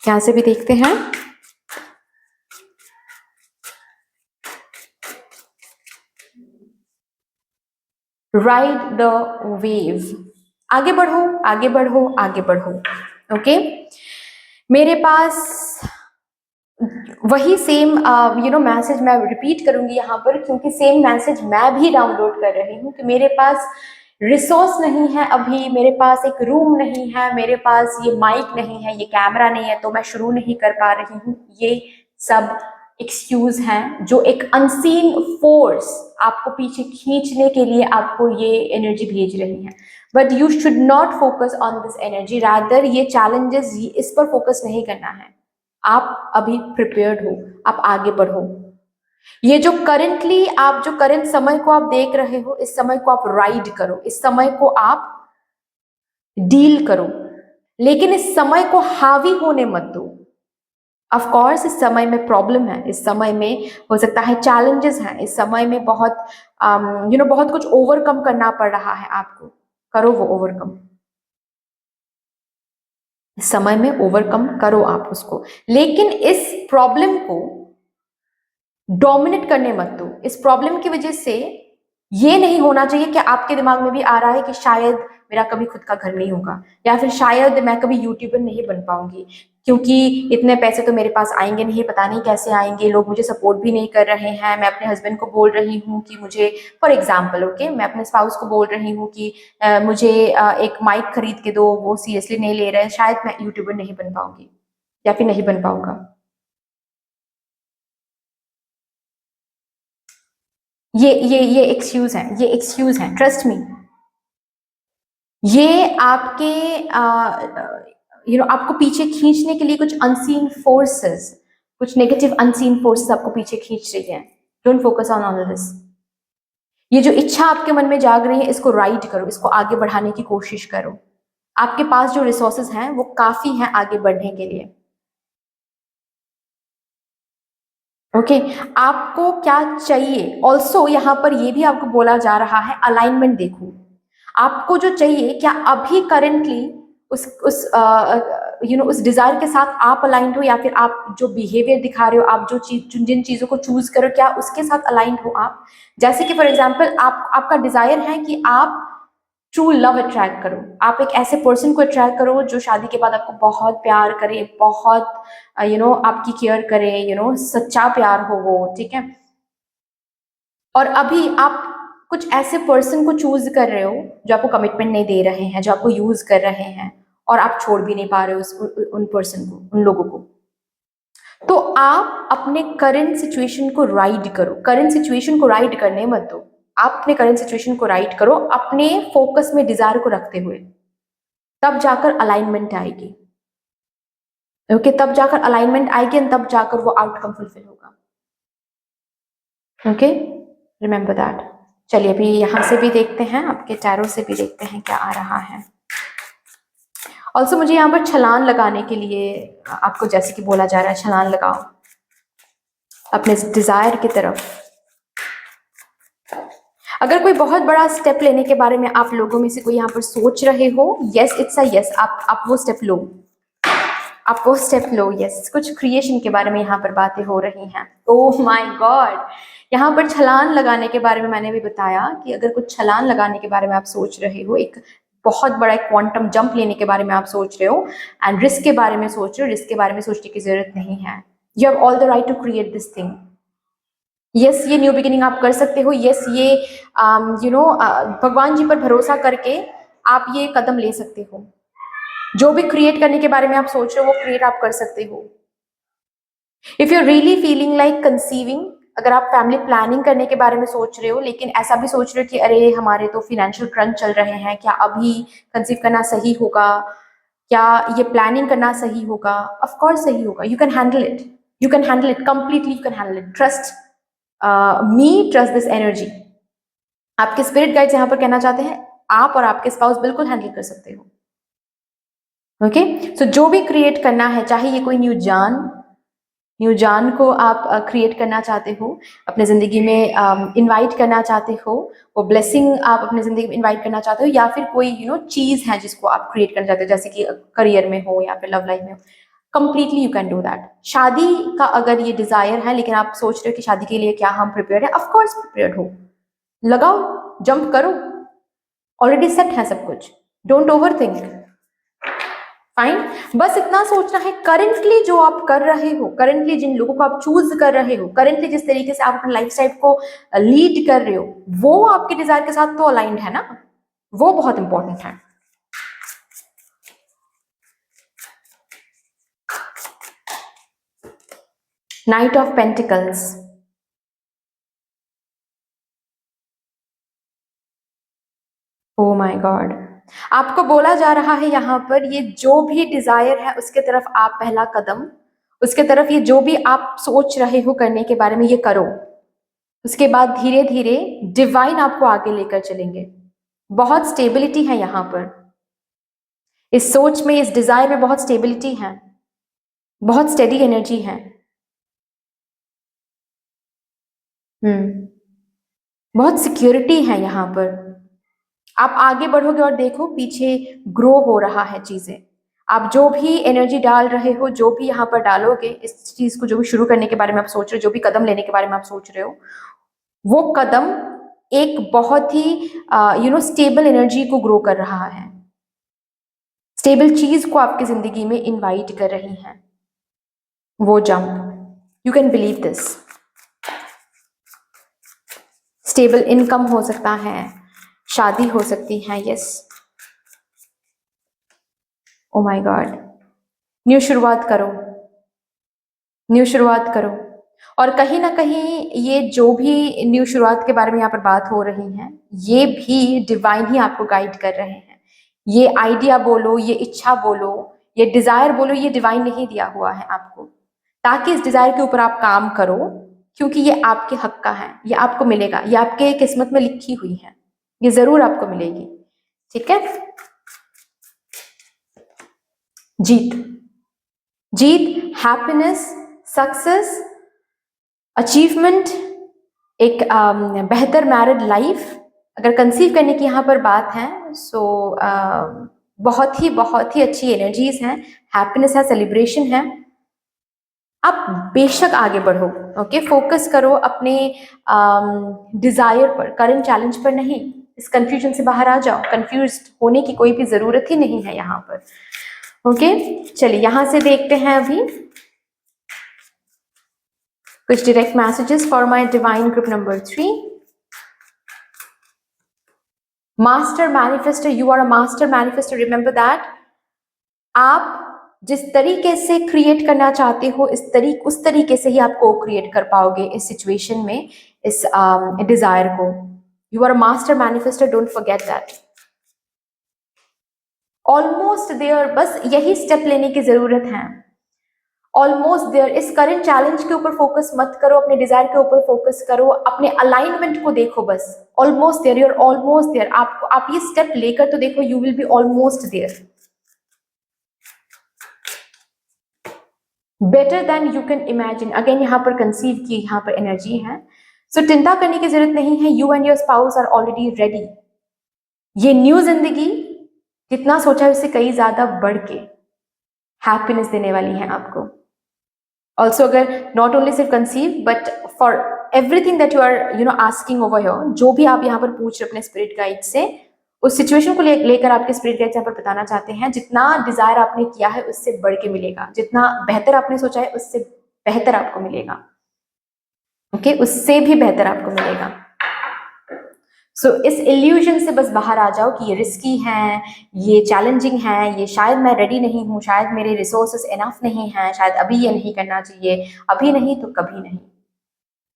यहां से भी देखते हैं, राइड द वेव, आगे बढ़ो, आगे बढ़ो, आगे बढ़ो, ओके। मेरे पास वही सेम मैसेज मैं रिपीट करूंगी यहाँ पर, क्योंकि सेम मैसेज मैं भी डाउनलोड कर रही हूँ कि मेरे पास रिसोर्स नहीं है, अभी मेरे पास एक रूम नहीं है, मेरे पास ये माइक नहीं है, ये कैमरा नहीं है, तो मैं शुरू नहीं कर पा रही हूँ। ये सब एक्सक्यूज हैं जो एक अनसीन फोर्स आपको पीछे खींचने के लिए आपको ये एनर्जी भेज रही है। But you should not focus on this energy, rather ये चैलेंजेस इस पर फोकस नहीं करना है। आप अभी प्रिपेयर्ड हो, आप आगे बढ़ो। ये जो करंटली आप जो करंट समय को आप देख रहे हो, इस समय को आप राइड करो, इस समय को आप डील करो, लेकिन इस समय को हावी होने मत दो। ऑफ कोर्स इस समय में प्रॉब्लम है, इस समय में हो सकता है चैलेंजेस हैं, इस समय में बहुत बहुत कुछ ओवरकम करना पड़ रहा है आपको, करो वो ओवरकम। इस समय में ओवरकम करो आप उसको, लेकिन इस प्रॉब्लम को डोमिनेट करने मत दो। इस प्रॉब्लम की वजह से ये नहीं होना चाहिए कि आपके दिमाग में भी आ रहा है कि शायद मेरा कभी खुद का घर नहीं होगा, या फिर शायद मैं कभी यूट्यूबर नहीं बन पाऊंगी, क्योंकि इतने पैसे तो मेरे पास आएंगे नहीं, पता नहीं कैसे आएंगे, लोग मुझे सपोर्ट भी नहीं कर रहे हैं। मैं अपने हस्बैंड को बोल रही हूँ कि मुझे, फॉर एग्जाम्पल ओके, मैं अपने स्पाउस को बोल रही हूँ कि मुझे एक माइक खरीद के दो, वो सीरियसली नहीं ले रहे हैं, शायद मैं यूट्यूबर नहीं बन पाऊंगी या फिर नहीं बन पाऊंगा। ये एक्सक्यूज हैं, ये एक्सक्यूज हैं, ट्रस्ट मी। ये आपके आपको पीछे खींचने के लिए कुछ अनसीन फोर्सेस, कुछ नेगेटिव अनसीन फोर्सेस आपको पीछे खींच रही है। Don't focus on all this. ये जो इच्छा आपके मन में जाग रही है, इसको राइट करो, इसको आगे बढ़ाने की कोशिश करो। आपके पास जो रिसोर्सेज हैं वो काफी हैं आगे बढ़ने के लिए। ओके आपको क्या चाहिए, ऑल्सो यहाँ पर ये भी आपको बोला जा रहा है अलाइनमेंट देखो। आपको जो चाहिए, क्या अभी करेंटली उस उस डिजायर के साथ आप अलाइंड हो, या फिर आप जो बिहेवियर दिखा रहे हो, आप जो चीज जिन चीजों को चूज करो, क्या उसके साथ अलाइंड हो आप। जैसे कि फॉर एग्जाम्पल आपका डिजायर है कि आप ट्रू लव अट्रैक्ट करो, आप एक ऐसे पर्सन को अट्रैक्ट करो जो शादी के बाद आपको बहुत प्यार करे, बहुत आपकी केयर करे, सच्चा प्यार हो वो, ठीक है। और अभी आप कुछ ऐसे पर्सन को चूज कर रहे हो जो आपको कमिटमेंट नहीं दे रहे हैं, जो आपको यूज कर रहे हैं, और आप छोड़ भी नहीं पा रहे हो उन पर्सन को, उन लोगों को। तो आप अपने करंट सिचुएशन को राइड करो, करंट सिचुएशन को राइड करने मत दो। आप अपने करंट सिचुएशन को राइड करो अपने फोकस में, डिजायर को रखते हुए, तब जाकर अलाइनमेंट आएगी। ओके तब जाकर अलाइनमेंट आएगी और तब जाकर वो आउटकम फुलफिल होगा। Okay remember that. चलिए अभी यहाँ से भी देखते हैं, आपके टैरो से भी देखते हैं क्या आ रहा है। ऑल्सो मुझे यहाँ पर छलान लगाने के लिए आपको जैसे कि बोला जा रहा है, छलान लगाओ अपने डिजायर की तरफ। अगर कोई बहुत बड़ा स्टेप लेने के बारे में आप लोगों में से कोई यहाँ पर सोच रहे हो, यस इट्स अ यस, आप वो स्टेप लो, आप वो स्टेप लो। यस कुछ क्रिएशन के बारे में यहाँ पर बातें हो रही हैं। ओह माय गॉड, यहाँ पर छलान लगाने के बारे में मैंने भी बताया कि अगर कुछ छलान लगाने के बारे में आप सोच रहे हो, एक बहुत बड़ा एक क्वांटम जंप लेने के बारे में आप सोच रहे हो, एंड रिस्क के बारे में सोच रहे हो, रिस्क के बारे में सोचने की जरूरत नहीं है। You have all the right to create this thing. Yes ये न्यू बिगिनिंग आप कर सकते हो। यस ये भगवान जी पर भरोसा करके आप ये कदम ले सकते हो। जो भी क्रिएट करने के बारे में आप सोच रहे हो वो क्रिएट आप कर सकते हो। If you really feeling like conceiving, अगर आप फैमिली प्लानिंग करने के बारे में सोच रहे हो, लेकिन ऐसा भी सोच रहे हो कि अरे हमारे तो फिनेंशियल क्रंच चल रहे हैं, क्या अभी कंसीव करना सही होगा, क्या ये प्लानिंग करना सही होगा, ऑफ कोर्स सही होगा। You can handle it, you can handle it completely, you can handle it. Trust me, trust this energy. आपके स्पिरिट गाइड्स यहाँ पर कहना चाहते हैं आप और आपके स्पाउस बिल्कुल हैंडल कर सकते हो। ओके सो जो भी क्रिएट करना है, चाहे ये कोई न्यू जान को आप क्रिएट करना चाहते हो, अपने ज़िंदगी में इनवाइट करना चाहते हो, वो ब्लेसिंग आप अपने ज़िंदगी में इनवाइट करना चाहते हो, या फिर कोई चीज़ है जिसको आप क्रिएट करना चाहते हो, जैसे कि करियर में हो या फिर लव लाइफ में हो, completely you can do that. शादी का अगर ये डिज़ायर है, लेकिन आप सोच रहे हो कि शादी के लिए क्या हम प्रिपेयर्ड है, ऑफकोर्स प्रिपेयर्ड हो, लगाओ, जंप करो, ऑलरेडी सेट है सब कुछ, डोंट ओवर थिंक। फाइन, बस इतना सोचना है करेंटली जो आप कर रहे हो, करेंटली जिन लोगों को आप चूज कर रहे हो, करेंटली जिस तरीके से आप अपने लाइफ स्टाइल को लीड कर रहे हो, वो आपके डिजायर के साथ तो अलाइंड है ना। वो बहुत इंपॉर्टेंट है। Night of pentacles, O my God, आपको बोला जा रहा है यहाँ पर ये जो भी डिजायर है उसके तरफ आप पहला कदम, उसके तरफ ये जो भी आप सोच रहे हो करने के बारे में ये करो, उसके बाद धीरे धीरे डिवाइन आपको आगे लेकर चलेंगे। बहुत स्टेबिलिटी है यहाँ पर, इस सोच में, इस डिजायर में बहुत स्टेबिलिटी है, बहुत स्टेडी एनर्जी है। बहुत सिक्योरिटी है यहाँ पर। आप आगे बढ़ोगे और देखो पीछे ग्रो हो रहा है चीजें। आप जो भी एनर्जी डाल रहे हो, जो भी यहाँ पर डालोगे, इस चीज को जो भी शुरू करने के बारे में आप सोच रहे हो, जो भी कदम लेने के बारे में आप सोच रहे हो, वो कदम एक बहुत ही स्टेबल एनर्जी को ग्रो कर रहा है, स्टेबल चीज को आपकी जिंदगी में इनवाइट कर रही है। वो jump, you can believe this. Stable income हो सकता है, शादी हो सकती है, yes, O my God. New शुरुआत करो, न्यू शुरुआत करो। और कहीं ना कहीं ये जो भी न्यू शुरुआत के बारे में यहाँ पर बात हो रही है, ये भी डिवाइन ही आपको गाइड कर रहे हैं। ये आइडिया बोलो, ये इच्छा बोलो, ये डिजायर बोलो, ये डिवाइन ने ही दिया हुआ है आपको, ताकि इस डिजायर के ऊपर आप काम करो, क्योंकि ये आपके हक का है, ये आपको मिलेगा, ये आपके किस्मत में लिखी हुई है, ये जरूर आपको मिलेगी। ठीक है, जीत, जीत, हैप्पीनेस, सक्सेस, अचीवमेंट, एक बेहतर मैरिड लाइफ। अगर कंसीव करने की यहाँ पर बात है, सो बहुत ही अच्छी एनर्जीज हैं, हैप्पीनेस है, सेलिब्रेशन है। आप बेशक आगे बढ़ो, ओके, फोकस करो अपने डिजायर पर, करंट चैलेंज पर नहीं। इस कंफ्यूजन से बाहर आ जाओ, कंफ्यूज होने की कोई भी जरूरत ही नहीं है यहाँ पर। ओके, चलिए यहां से देखते हैं अभी कुछ direct messages for my divine group number 3। Master manifester, you are a master manifester, remember that. आप जिस तरीके से क्रिएट करना चाहते हो, उस तरीके से ही आप को क्रिएट कर पाओगे इस सिचुएशन में, इस डिजायर को। You are a master manifester, don't forget that. Almost there, बस यही स्टेप लेने की जरूरत है। ऑलमोस्ट देयर, इस करंट चैलेंज के ऊपर फोकस मत करो, अपने डिजायर के ऊपर फोकस करो, अपने अलाइनमेंट को देखो बस। Almost there, you are almost there. आप ये स्टेप लेकर तो देखो, you will be almost there. Better than you can imagine. Again यहाँ पर कंसीव की यहाँ पर एनर्जी है, सो चिंता करने की जरूरत नहीं है। You and your spouse are already ready. ये न्यू जिंदगी जितना सोचा है उससे कई ज्यादा बढ़ के हैप्पीनेस देने वाली है आपको। ऑल्सो अगर नॉट ओनली सिर्फ conceive but for everything that you are asking over here, जो भी आप यहाँ पर पूछ रहे अपने स्पिरिट गाइड से, उस सिचुएशन को लेकर आपके स्पिरिट गाइड यहाँ पर बताना चाहते हैं, जितना डिजायर आपने किया है उससे बढ़ के मिलेगा, जितना बेहतर आपने सोचा है उससे बेहतर आपको मिलेगा। ओके, उससे भी बेहतर आपको मिलेगा। सो इस इल्यूजन से बस बाहर आ जाओ कि ये रिस्की है, ये चैलेंजिंग है, ये शायद मैं रेडी नहीं हूँ, शायद मेरे रिसोर्सेस इनफ नहीं है, शायद अभी ये नहीं करना चाहिए, अभी नहीं तो कभी नहीं।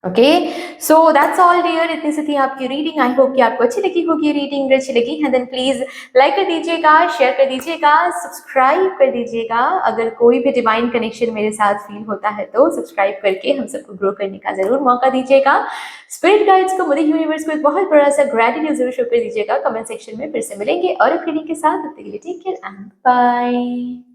Okay, so that's all dear. इतनी सी थी आपकी रीडिंग। आई होप कि आपको अच्छी लगी होगी रीडिंग। अगर अच्छी लगी है देन प्लीज लाइक कर दीजिएगा, शेयर कर दीजिएगा, सब्सक्राइब कर दीजिएगा। अगर कोई भी डिवाइन कनेक्शन मेरे साथ फील होता है तो सब्सक्राइब करके हम सबको ग्रो करने का जरूर मौका दीजिएगा। स्पिरिट गाइड्स को, मदर यूनिवर्स को एक बहुत बड़ा सा ग्रेटिट्यूड जरूर शो कर दीजिएगा कमेंट सेक्शन में। फिर से मिलेंगे और एक रीडिंग के साथ, टेक केयर एंड बाय।